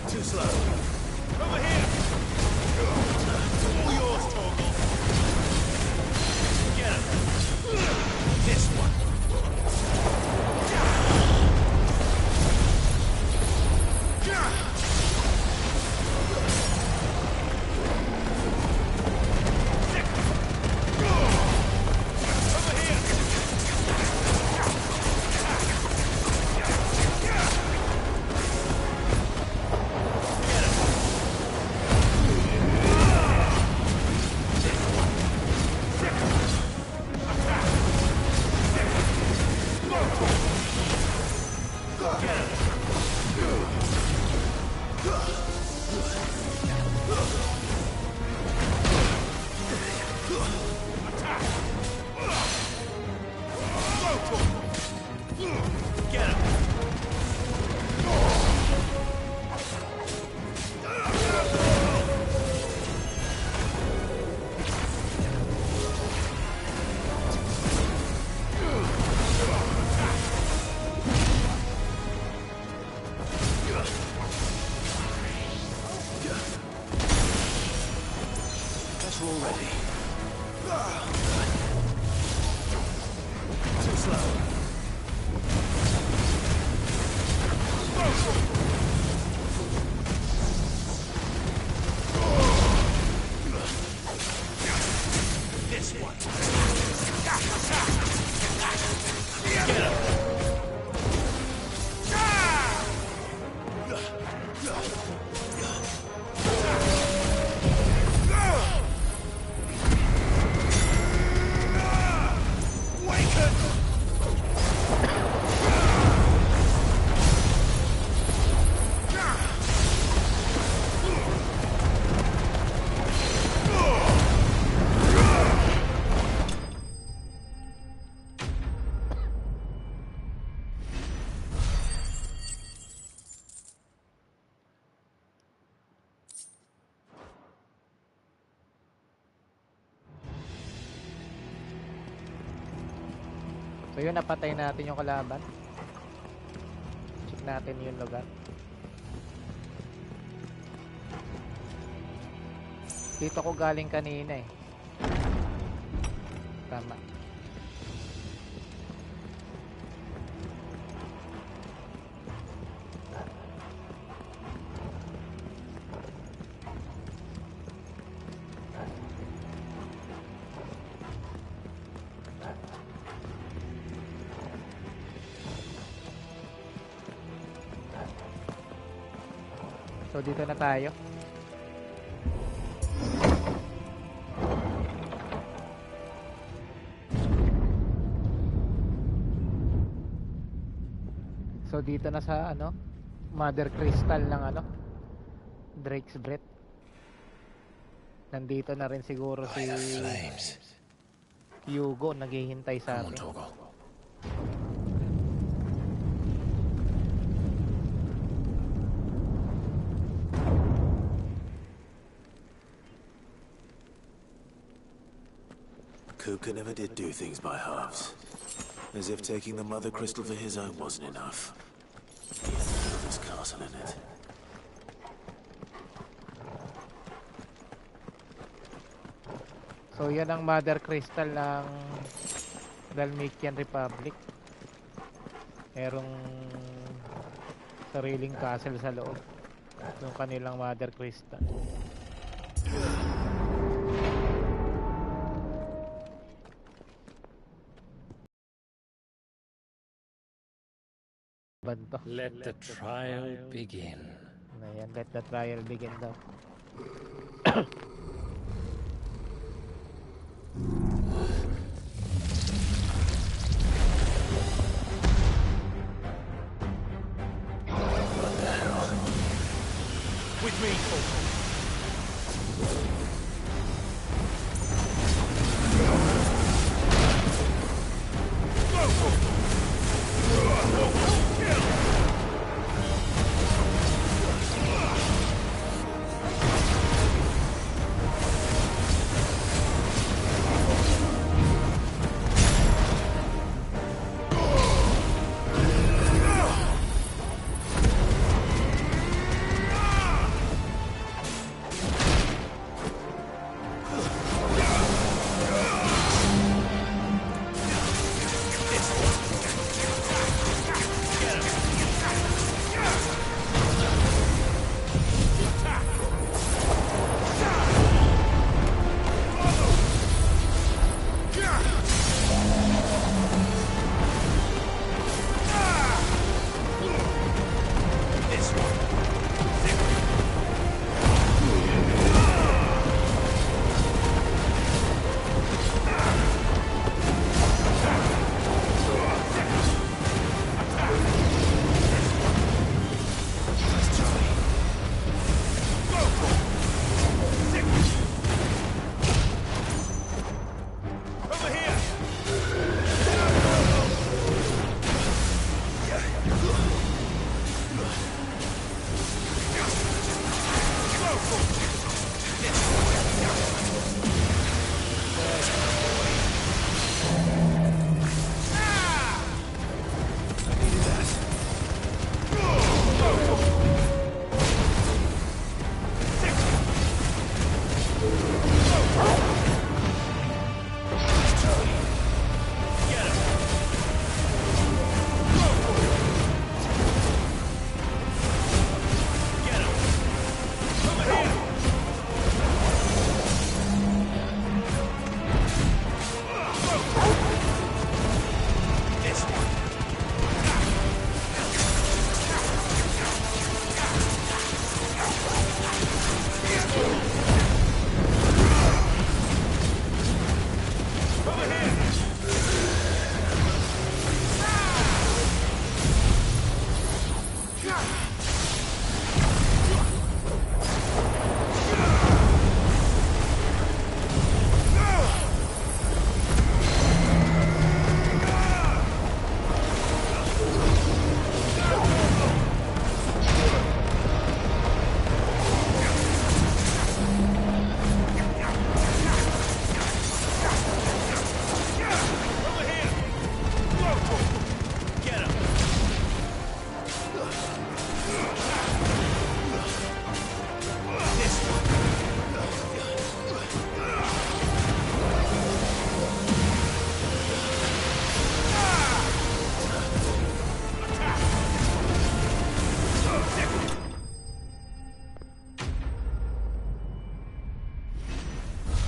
Too slow. Over here! All yours, Torgal. Get him. This one. So yun, napatay natin yung kalaban. Check natin yung lugar. Dito ko galing kanina eh. Tama. So dito na tayo. So dito na sa ano, Mother Crystal ng ano, Drake's Breath. Nandito na rin siguro si Hugo, naghihintay sa atin. Kupka never did do things by halves. As if taking the Mother Crystal for his own wasn't enough. He had to build his castle in it. So yan ang Mother Crystal ng Dalmatian Republic. Merong sariling castle sa loob. Yung kanilang Mother Crystal. Let the trial begin. Ayan, let the trial begin daw. With me, Torgal.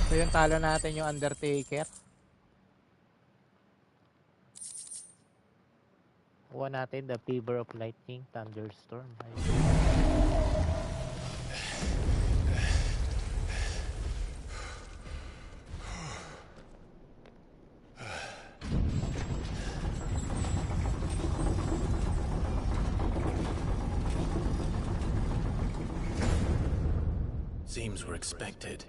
So yung talo natin yung Undertaker. Kuha natin the Fever of Lightning, Thunderstorm. Seems we're expected.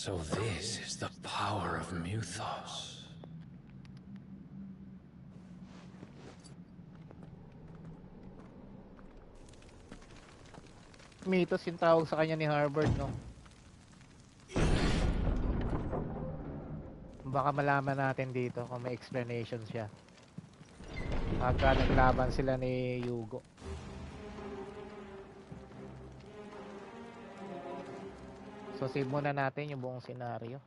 So this is the power of Muthos. Mythos yung tawag sa kanya ni Harvard, no? Baka malaman natin dito kung may explanation siya. Pagka naglaban sila ni Yugo. So save muna natin yung buong senaryo.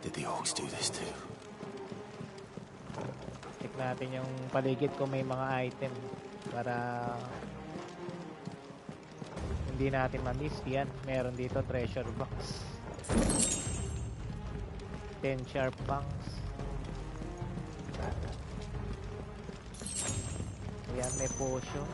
Did the orcs do this too? Check natin yung paligid kung may mga item para hindi natin ma-miss. Yan, meron dito treasure box. 10 sharp banks. Yan, may potion.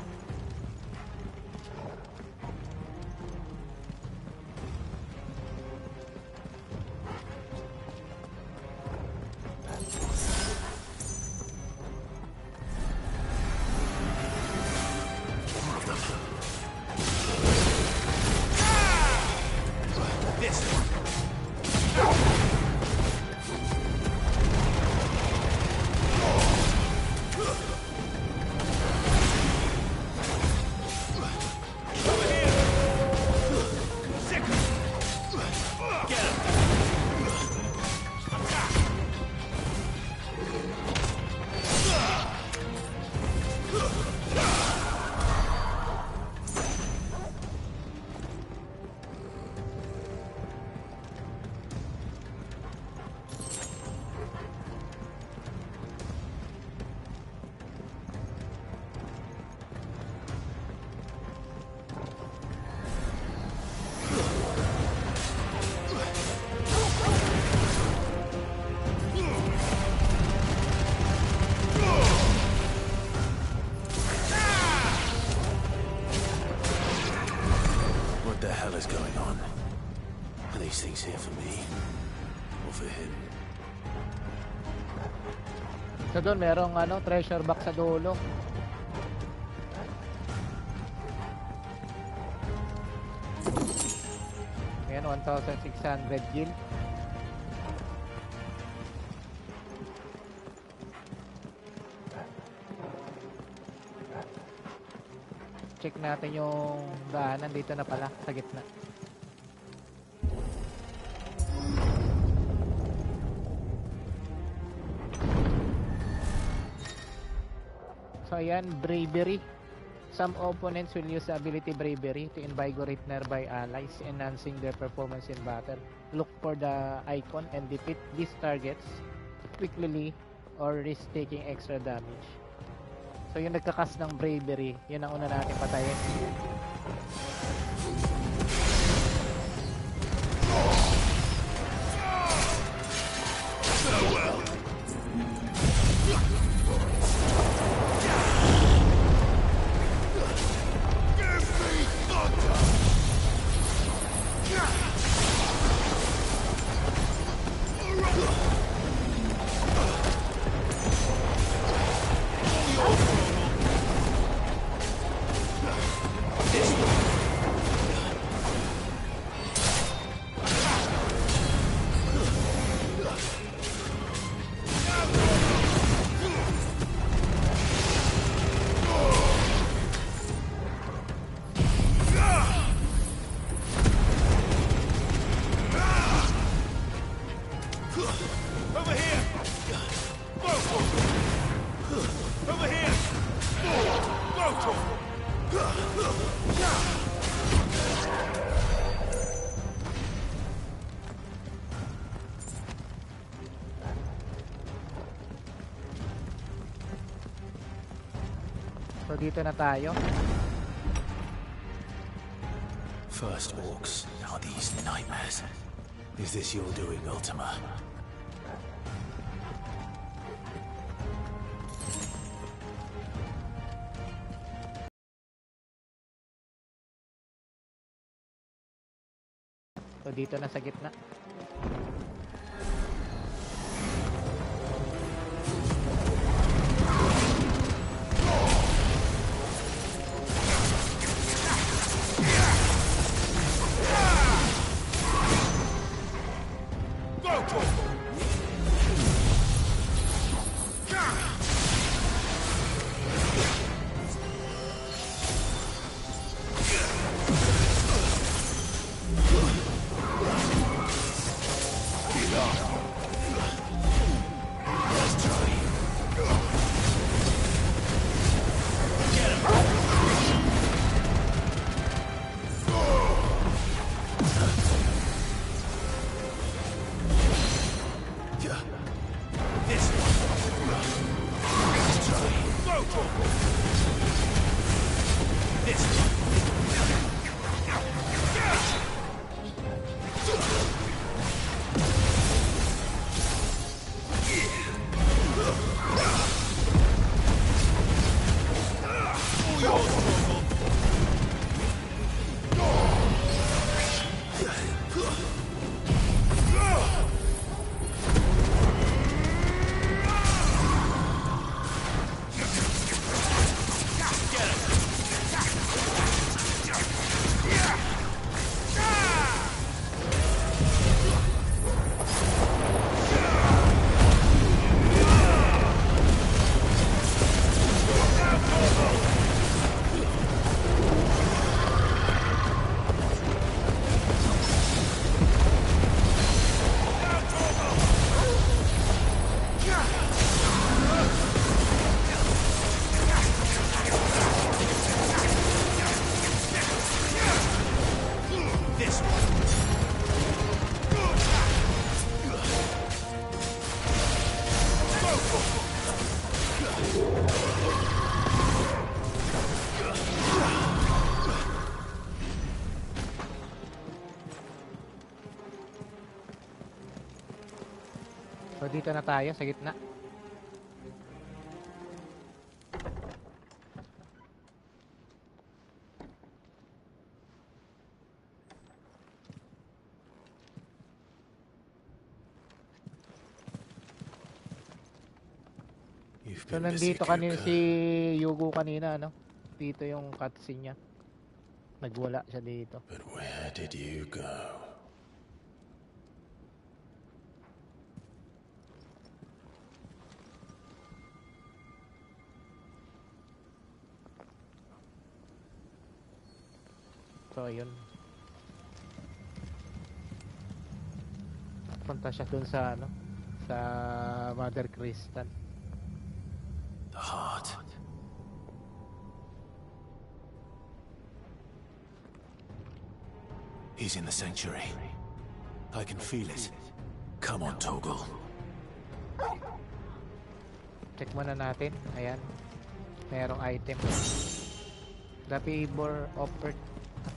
So doon merong treasure box sa dulo. Ayan, 1,600 gil. Check natin yung daanan dito na pala sa gitna. So ayan, bravery. Some opponents will use the ability bravery to invigorate nearby allies, enhancing their performance in battle. Look for the icon and defeat these targets quickly or risk taking extra damage. So yung nagkakas ng bravery, yun ang una natin patayin. So dito na tayo. First orcs, now these nightmares. Is this your doing, Ultima? So dito na sa gitna. So dito na tayo sa gitna. So nandito kanina si Yugo kanina, ano? Dito yung cutscene niya. Nagwala siya dito. But where did you go? So yun. Punta siya dun sa ano? Sa Mother Crystal. The heart. He's in the sanctuary. I can feel it. Come on, Toggle. Check muna natin. Ayan. Merong item. The favor offered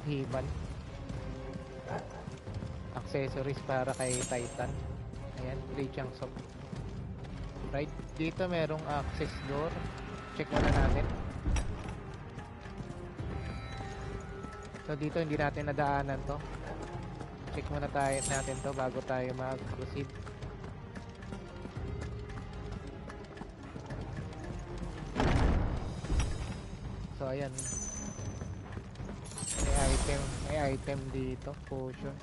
Hiban. Accessories para kay Titan. Ayan, 3 chunks of. Right dito merong access door. Check muna natin. So dito hindi natin nadaanan to. Check muna natin to bago tayo mag-proceed. So ayan. May item dito, potion.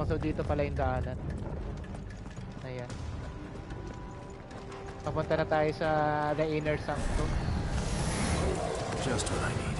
So dito pala yung daanan. Ayan. Papunta na tayo sa the inner sanctum. Just what I needed.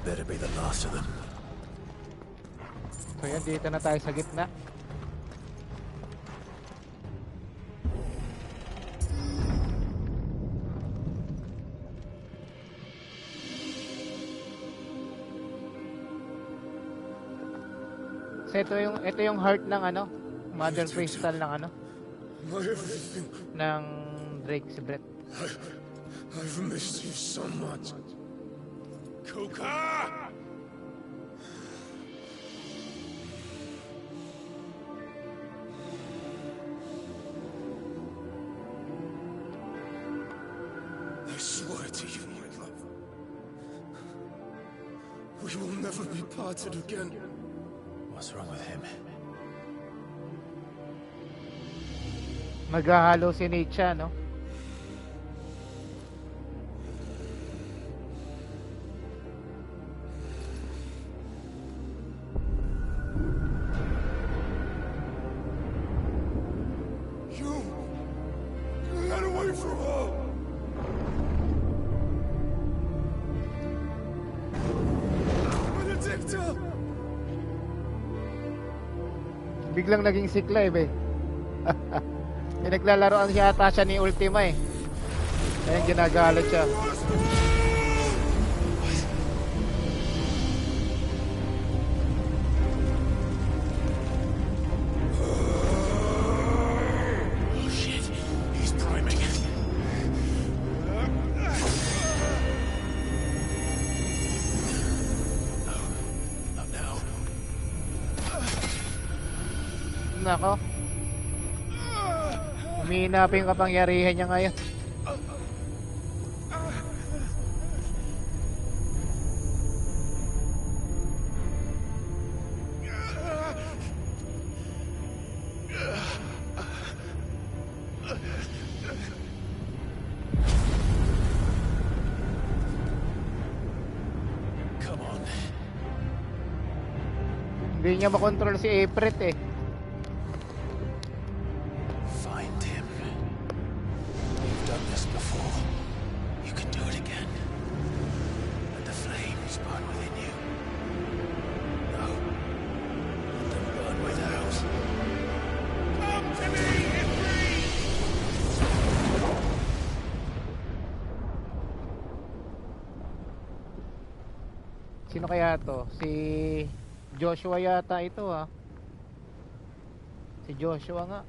Better be the last of them. So yan, dito na tayo sa gitna. So ito yung heart ng ano, mother crystal ng ano, ng Drake's breath. I've missed you so much. Kuka! I swear to you, my love, we will never be parted again. What's wrong with him? Mag-hallucinate siya, no? Biglang naging siklay, eh. Pinaglalaroan siya ata siya ni Ultima, eh. Kaya ginagalit siya. Oh shit, he's priming. Not now. Nako. Umihina pa yung kapangyarihan niya ngayon. Come on. Hindi niya makontrol si April, eh. Find him. You've done this before. You can do it again. Let the flames burn within you. No. Let them burn without. Come to me, Ifrit! Sino kaya to? Si Joshua yata ito, ah. Si Joshua nga.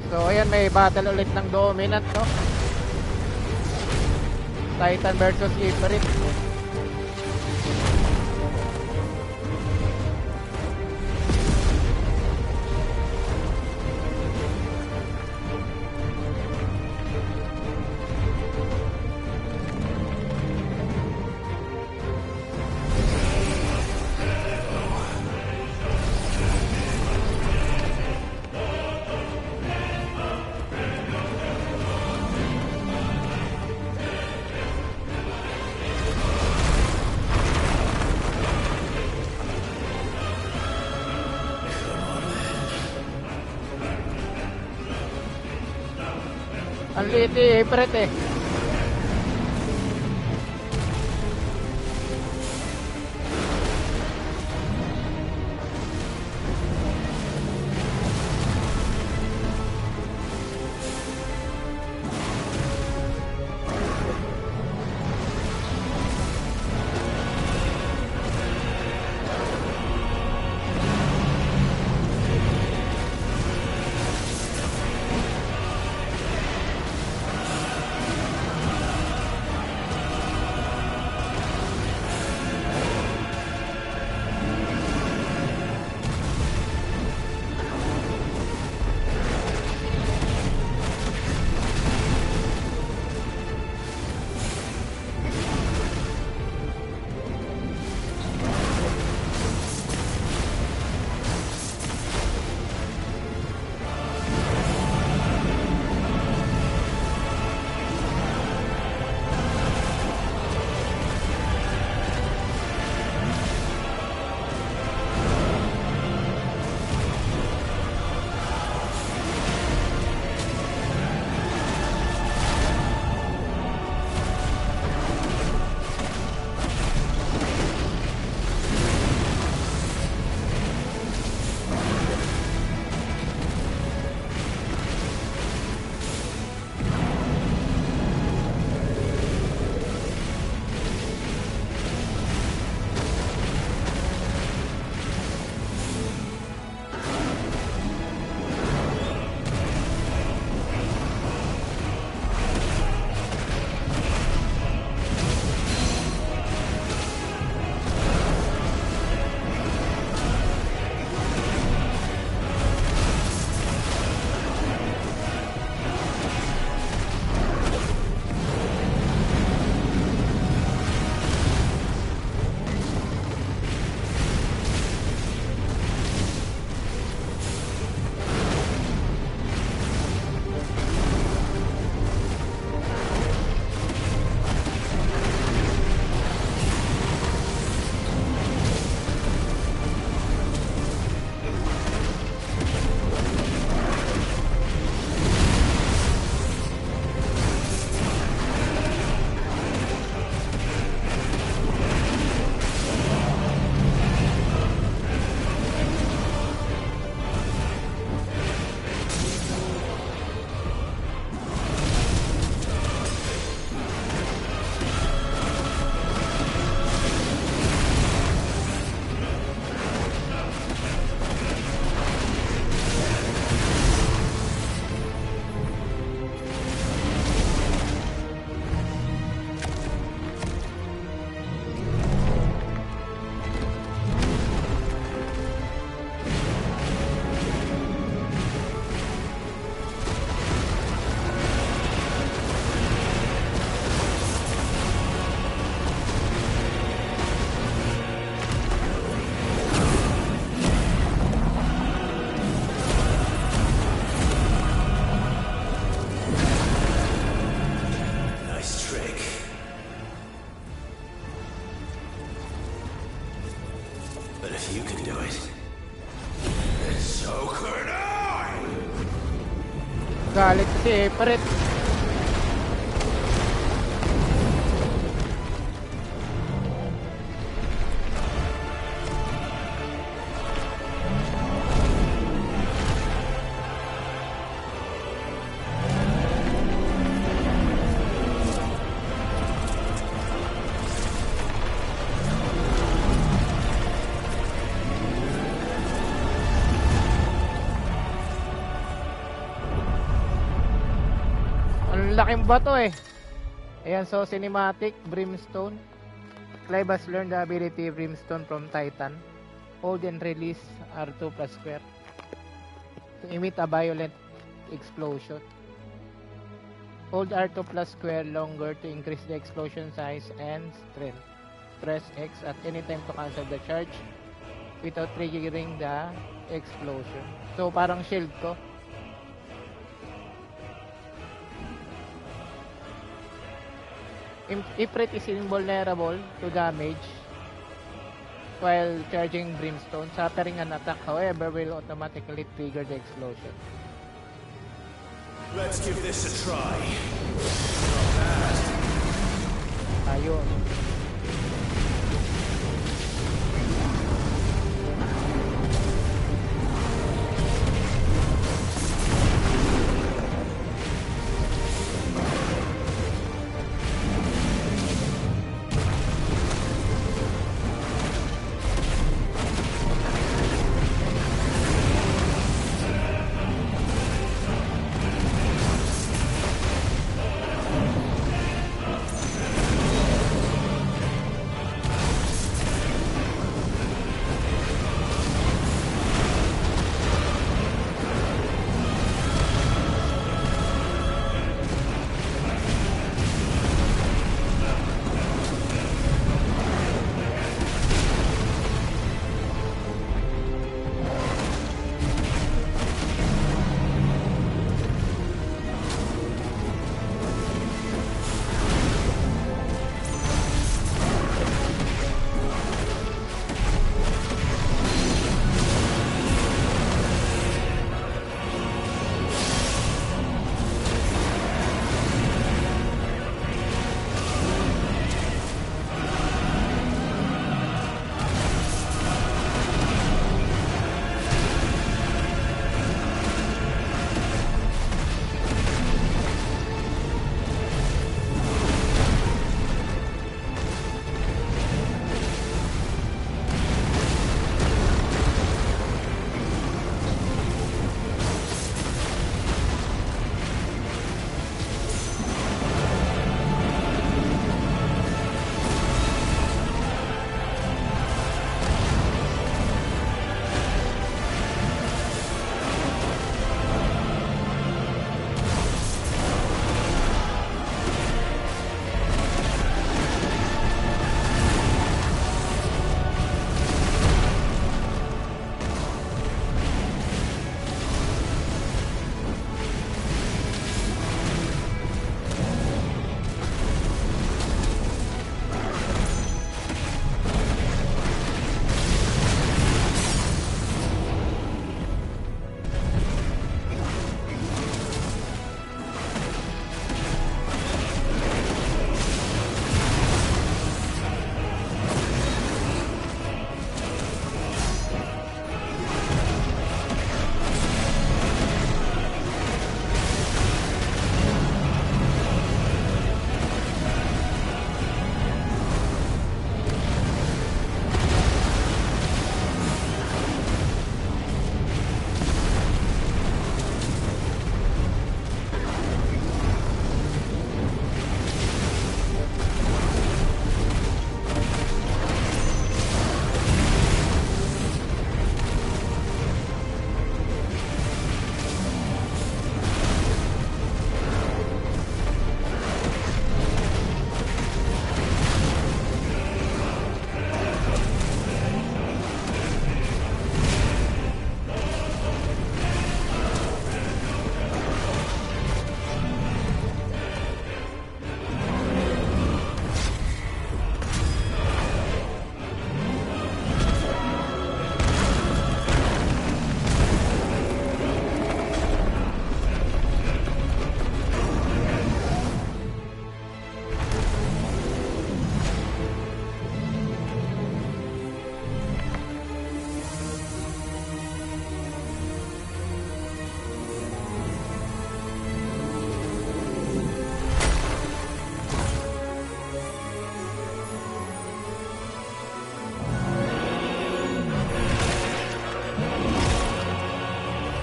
So ayan, may battle ulit ng Dominant, no? Titan versus Ifrit. Ang liit ni Ifrit eh. Galit si Everett. Ang laking bato eh. Ayan, so cinematic, Brimstone. Clive has learned the ability Brimstone from Titan. Hold and release R2 plus square to emit a violent explosion. Hold R2 plus square longer to increase the explosion size and strength. Press X at any time to cancel the charge without triggering the explosion. So parang shield ko. Ifrit is invulnerable to damage while charging Brimstone. Suffering an attack, however, will automatically trigger the explosion. Let's give this a try. Ayun.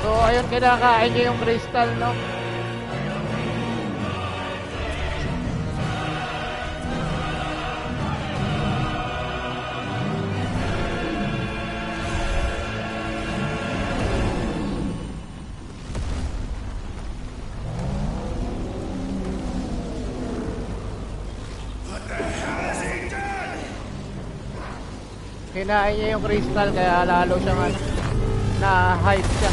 So, ayun, kinakain niya yung crystal, no? Kinain niya yung crystal kaya lalo siyang ano, na-hype siya.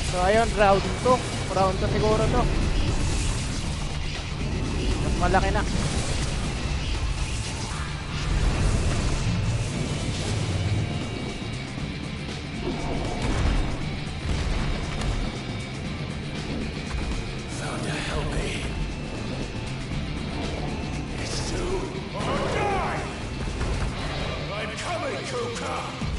So ayun, round 2. Round 2 siguro to. Mas malaki na. Found to help me. It's soon or die! I'm coming, Kuka!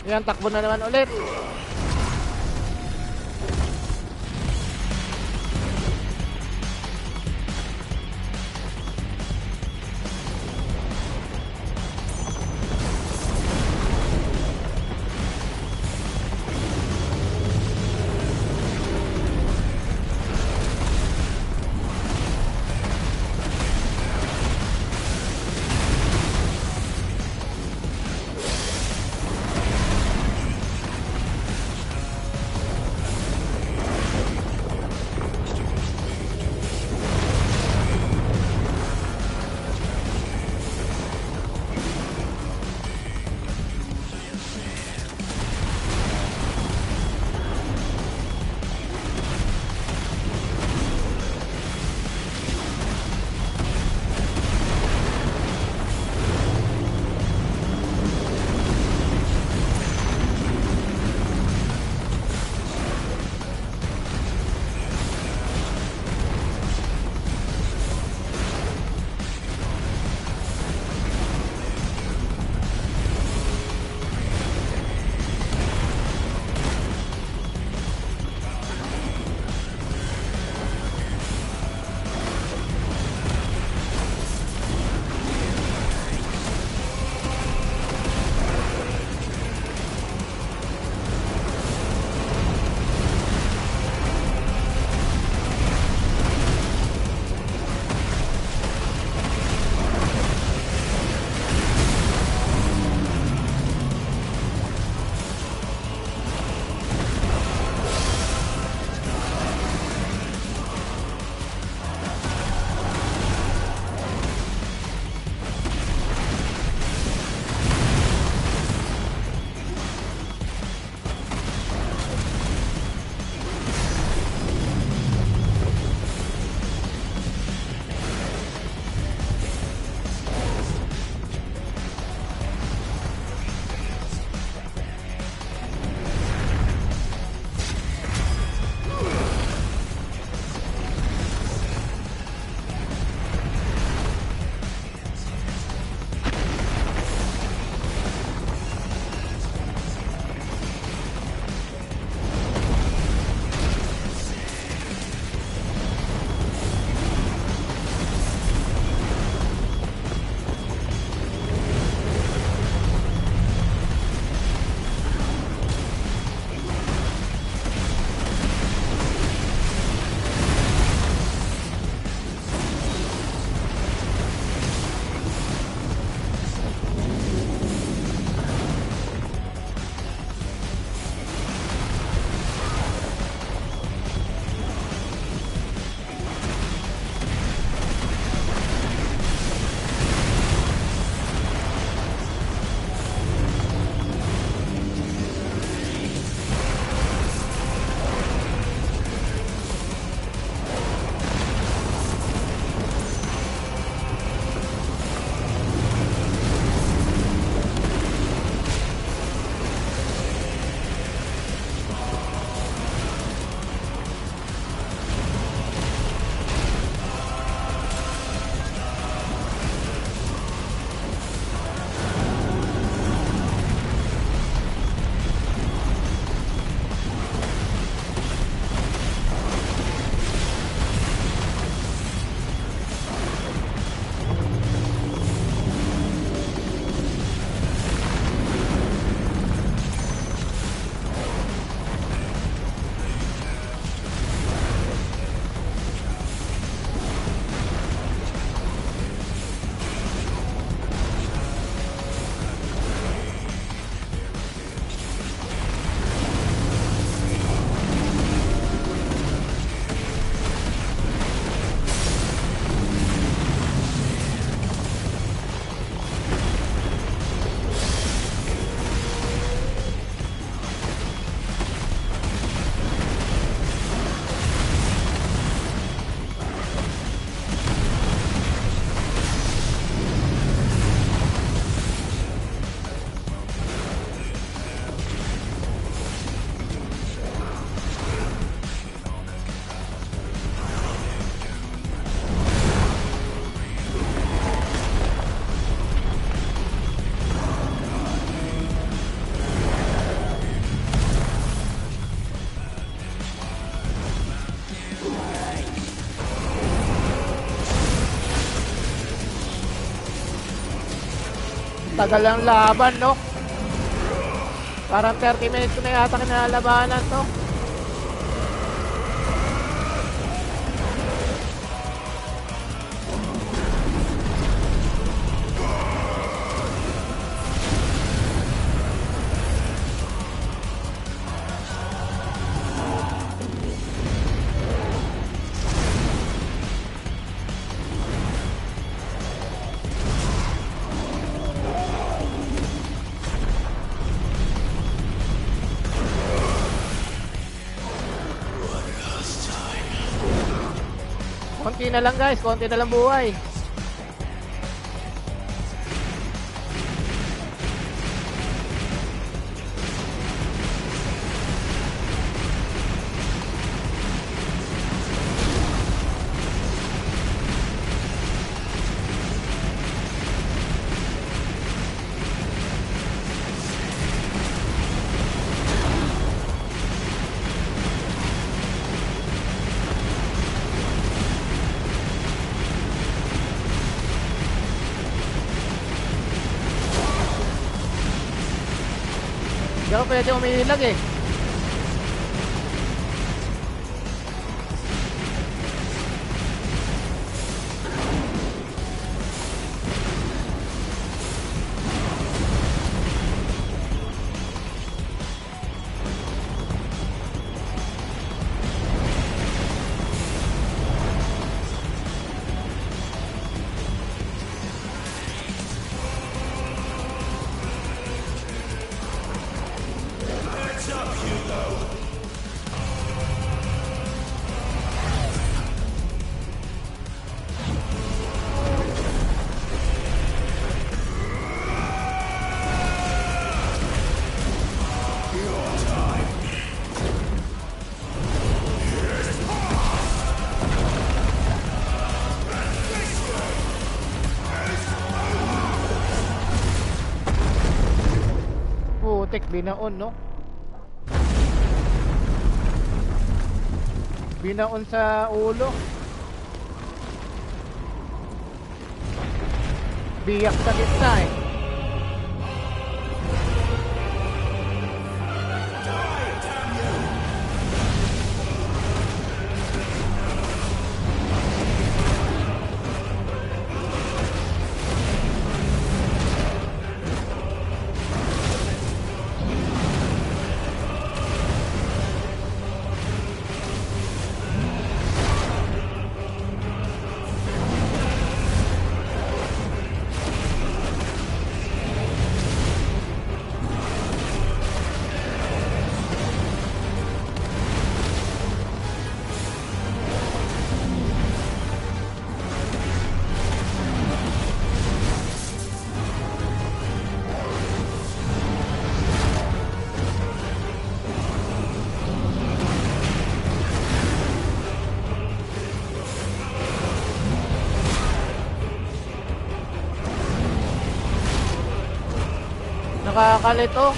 Yan, takbo na naman ulit. Tagal ang laban, no? Parang 30 minutes na yata kinalabanan to. Konti na lang guys, konti na lang buhay. Hindi ako pwede umiilag eh. Putik, binaon no? Binaon sa ulo. Biyak sa gitna eh. Nakakalito.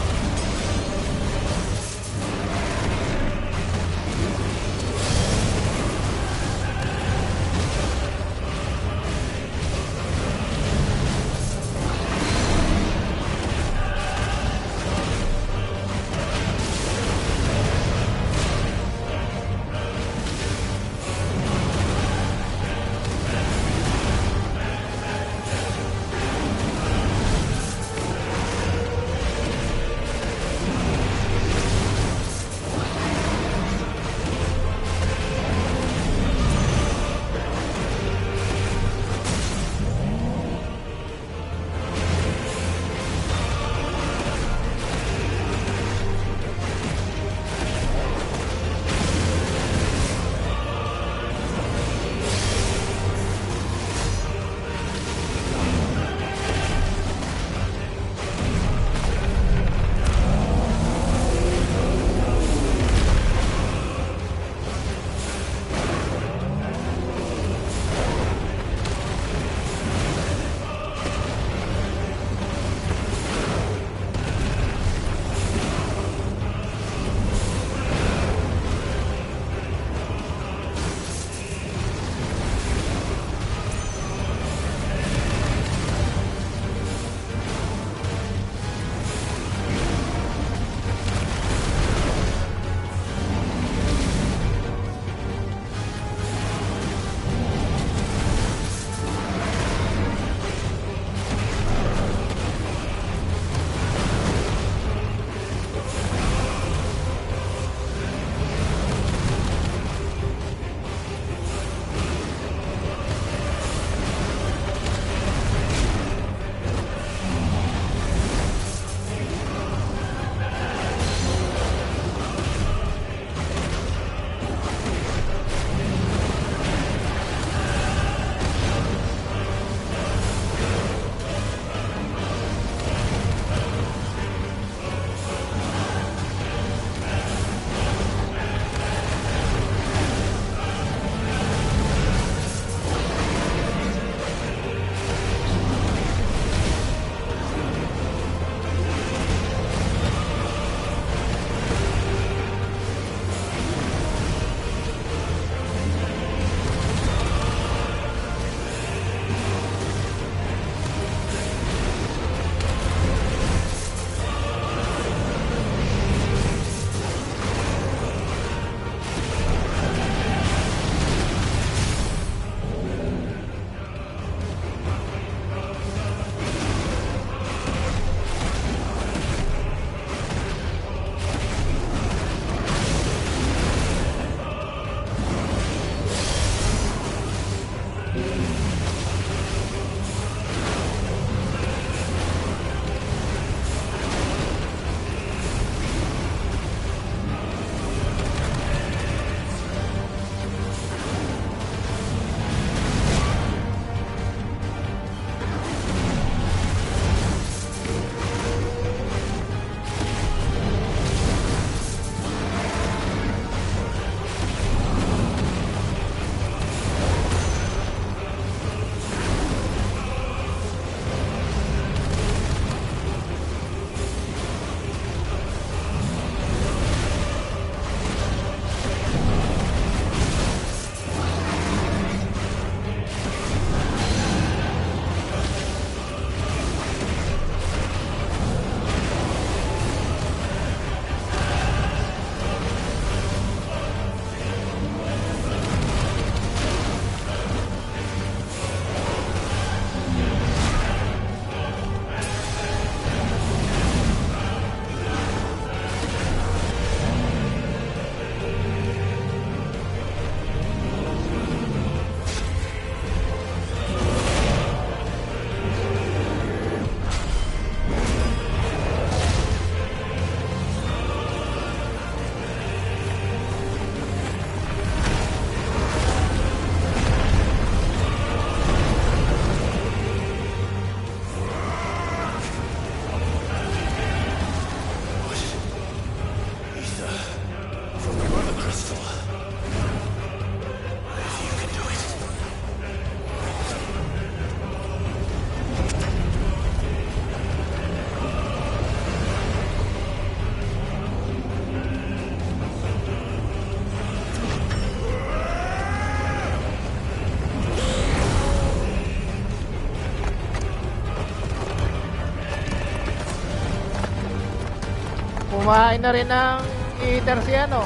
Kumain na rin ng eater si ano.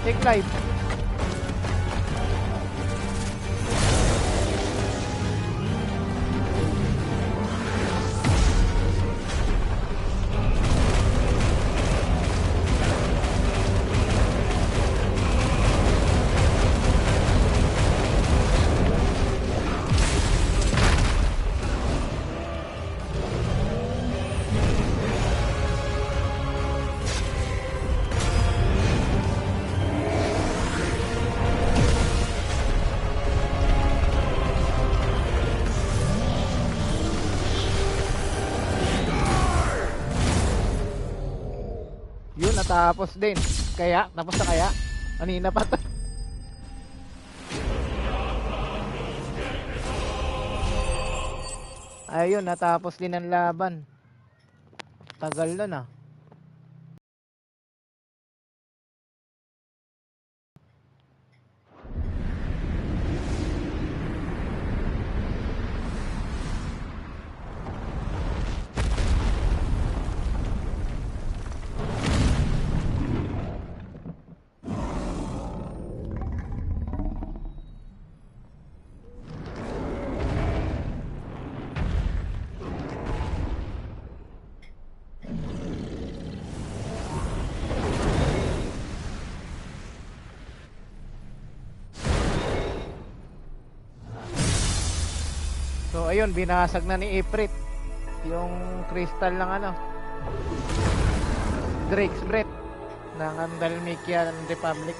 Take life. Yun, natapos din. Kaya, tapos na kaya? Kanina pa to. Ayun, natapos din ang laban. Tagal nun ah. So ayun, binasag na ni Ifrit yung crystal ng ano, Drake's Breath ng Andalmikian Republic.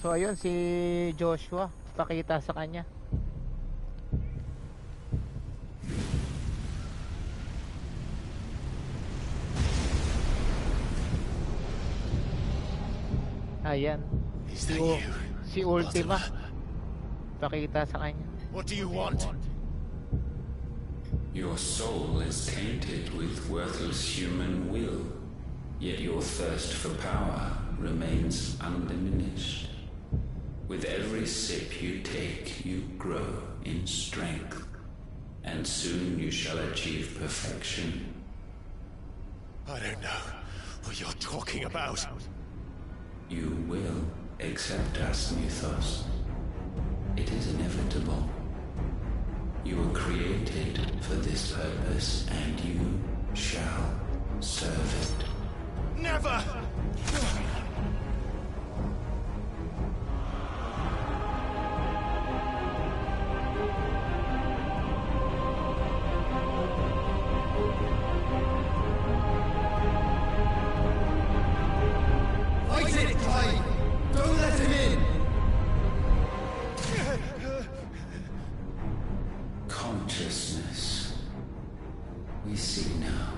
So ayun, si Joshua, pakita sa kanya. Ayan. Si Ultima. Pakita sa kanya. What do you want? Your soul is tainted with worthless human will, yet your thirst for power remains undiminished. With every sip you take, you grow in strength, and soon you shall achieve perfection. I don't know what you're talking about. You will accept us, Mythos. It is inevitable. You were created for this purpose, and you shall serve it. Never! Fight it, Clyde! Don't let him in! Consciousness. We see now.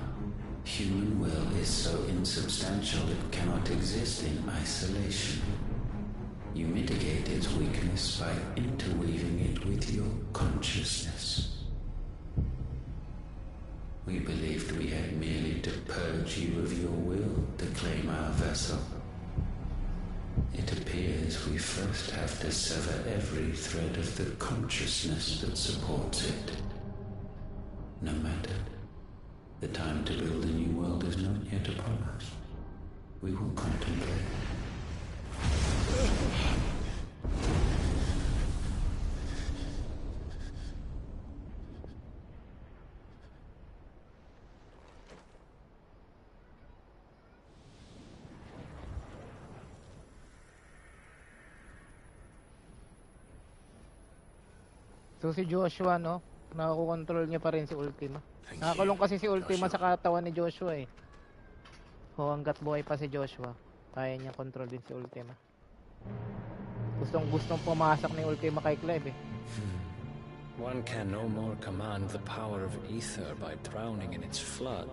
Human will is so insubstantial it cannot exist in isolation. You mitigate its weakness by interweaving it with your consciousness. We believed we had merely to purge you of your will to claim our vessel. It appears we first have to sever every thread of the consciousness that supports it. No matter. The time to build a new world is not yet upon us. We will contemplate. So si Joshua, no, nakokontrol niya pa rin si Ultima. Nakakulong kasi si Ultima sa katawan ni Joshua eh. O hanggat buhay pa si Joshua, kaya niya control din si Ultima. Gustong pumasok ni Ultima kay Clive eh. One can no more command the power of ether by drowning in its flood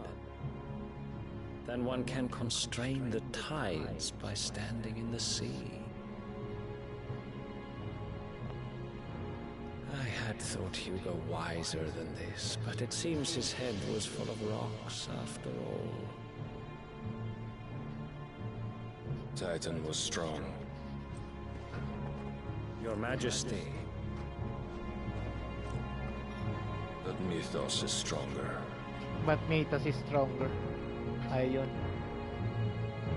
than one can constrain the tides by standing in the sea. I had thought Hugo wiser than this, but it seems his head was full of rocks after all. Titan was strong. Your Majesty. But Mythos is stronger. But Mythos is stronger. Ayun.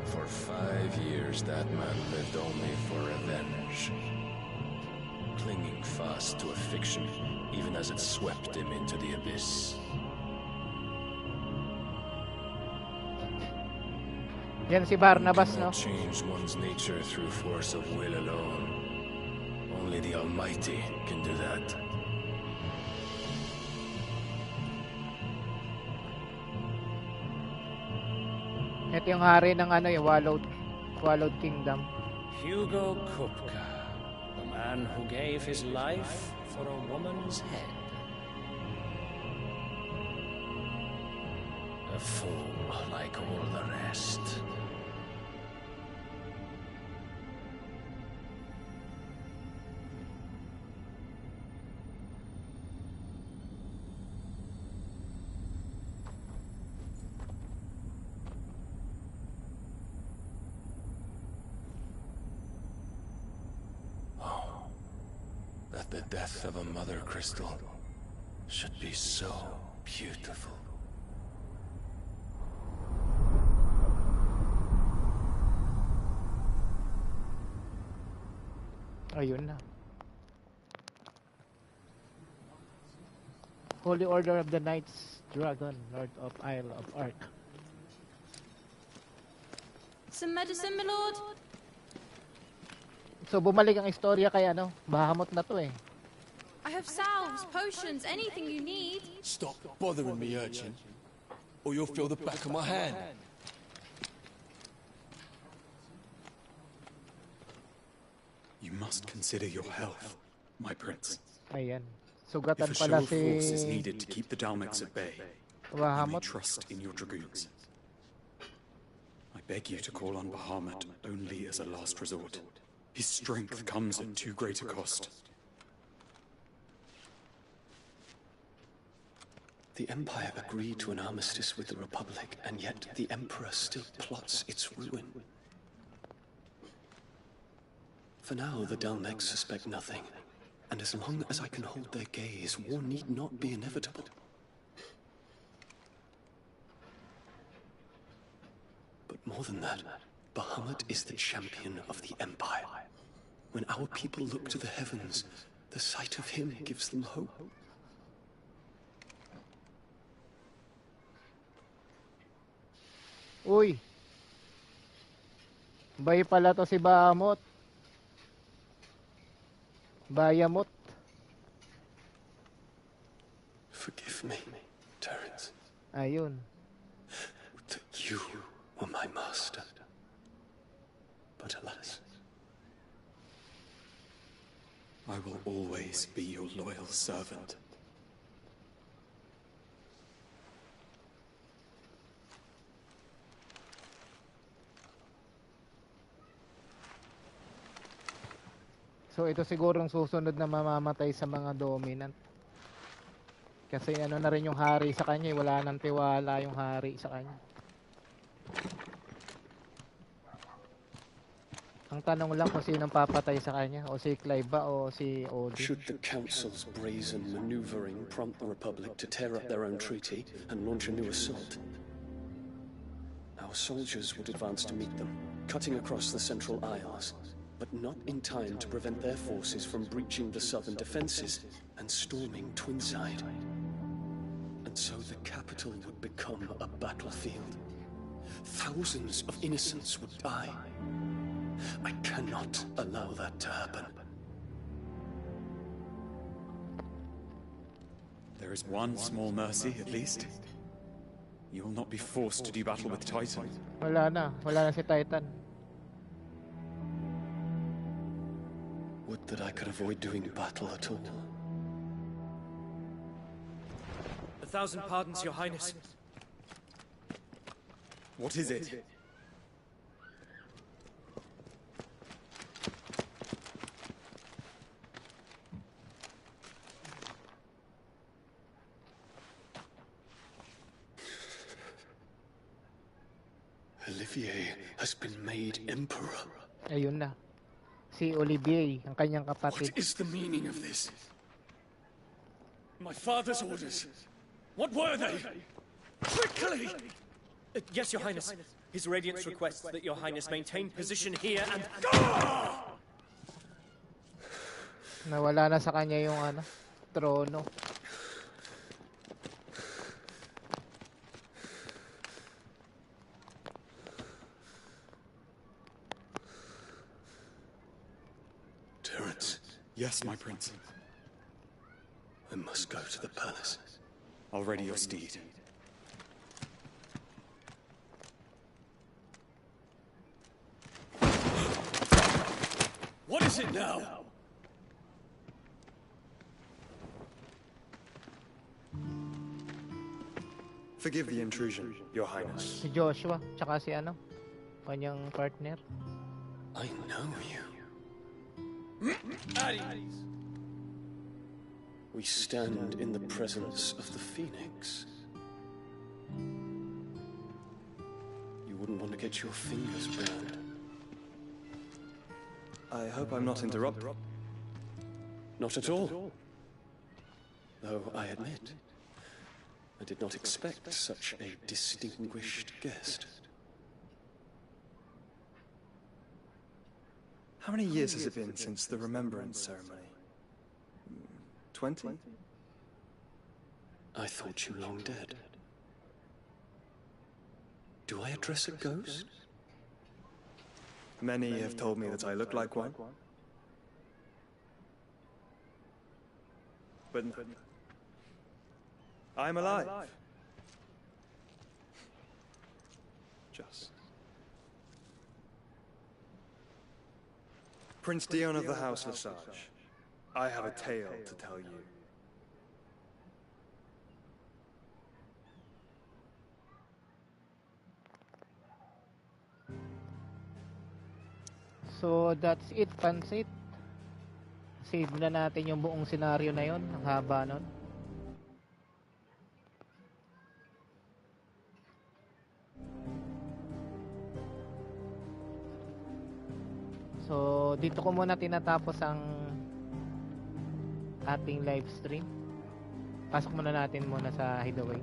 For 5 years, that man lived only for revenge. Clinging fast to a fiction, even as it swept him into the abyss. Yan si Barnabas, One no? cannot change one's nature through force of will alone. Only the Almighty can do that. Ito yung hari ng ano, yung Wallowed Kingdom. Hugo Kupka, the man who gave his life for a woman's head. A fool like all the rest. That the death of a mother crystal should be so beautiful. Ayun na. Holy Order of the Knights Dragon, Lord of Isle of Ark. Some medicine, my lord? So bumalik ang istorya kay ano, Bahamut na to eh. I have salves, potions, anything you need. Stop bothering me, urchin, or you'll feel the back of my hand. You must consider your health, my prince. Ayan. If Sugatan a show pala of force is si needed to keep the Dalmex at bay, you may Bahamut. trust in your dragoons. I beg you to call on Bahamut only as a last resort. His strength comes at too great a cost. The Empire agreed to an armistice with the Republic, and yet the Emperor still plots its ruin. For now, the Dalmex suspect nothing, and as long as I can hold their gaze, war need not be inevitable. But more than that, Bahamut is the champion of the Empire. When our people look to the heavens, the sight of him gives them hope. Uy. Bay pala to si Bahamut. Bayamut. Forgive me, Terence. Ayun. That you were my master. But alas, I will always be your loyal servant. So ito sigurong susunod na mamamatay sa mga dominant. Kasi ano na rin yung hari sa kanya, wala nang tiwala yung hari sa kanya. Ang tanong lang kung sinong papatay sa kanya, o si Clive ba o si Odin. should the Council's brazen maneuvering prompt the Republic to tear up their own treaty and launch a new assault, our soldiers would advance to meet them, cutting across the Central Isles, but not in time to prevent their forces from breaching the southern defenses and storming Twinside. And so the capital would become a battlefield. Thousands of innocents would die. I cannot allow that to happen. There is one small mercy, at least. You will not be forced to do battle with Titan. Wala na si Titan. Would that I could avoid doing battle at all. 1,000 pardons, Your Highness. What is it? Olivier has been made emperor. Ayun na. Si Olivier, ang kanyang What kapatid. is the meaning of this? My father's orders. What were they? Quickly! Yes, Your Highness. His Radiance requests that Your Highness maintain position here and... Nawala na sa kanya yung trono. Terence. Yes, my prince. I must go to the palace. I'll ready your steed. What is it now? Forgive the intrusion, Your Highness. Si Joshua, tsaka si kanyang partner. I know you. We stand in the presence of the Phoenix. You wouldn't want to get your fingers burned. I hope I'm not interrupted. Not at all. Though I admit, I did not expect such a distinguished guest. How many years has it been since the Remembrance ceremony? 20? I thought you long dead. Do I address a ghost? Many have told me that I look like one. But I'm alive. Just. Prince Dion of the House Lesage, I have a tale to tell you. So that's it, Pansit. Save na natin yung buong senaryo na yon. Ang haba nun. So dito ko muna tinatapos ang ating live stream. Pasok muna natin muna sa hideaway.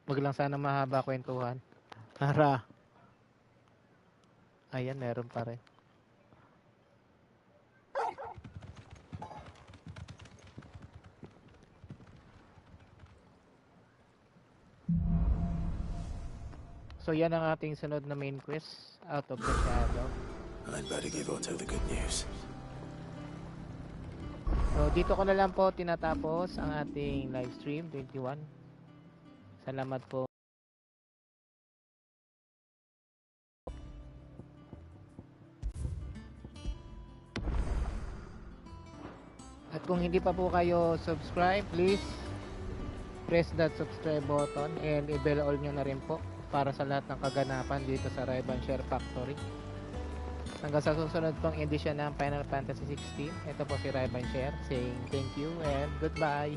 Wag lang sana mahaba kwentuhan. Para ayan, meron pa rin. So yan ang ating sunod na main quest, Out of the Shadow. I'd better give Otto the good news. So dito ko na lang po tinatapos ang ating live stream 21. Salamat po. At kung hindi pa po kayo subscribe, please press that subscribe button and i-bell all nyo na rin po para sa lahat ng kaganapan dito sa Ray-Ban Share Factory. Hanggang sa susunod pong edisyon ng Final Fantasy 16, ito po si Ray-Ban Share saying thank you and goodbye.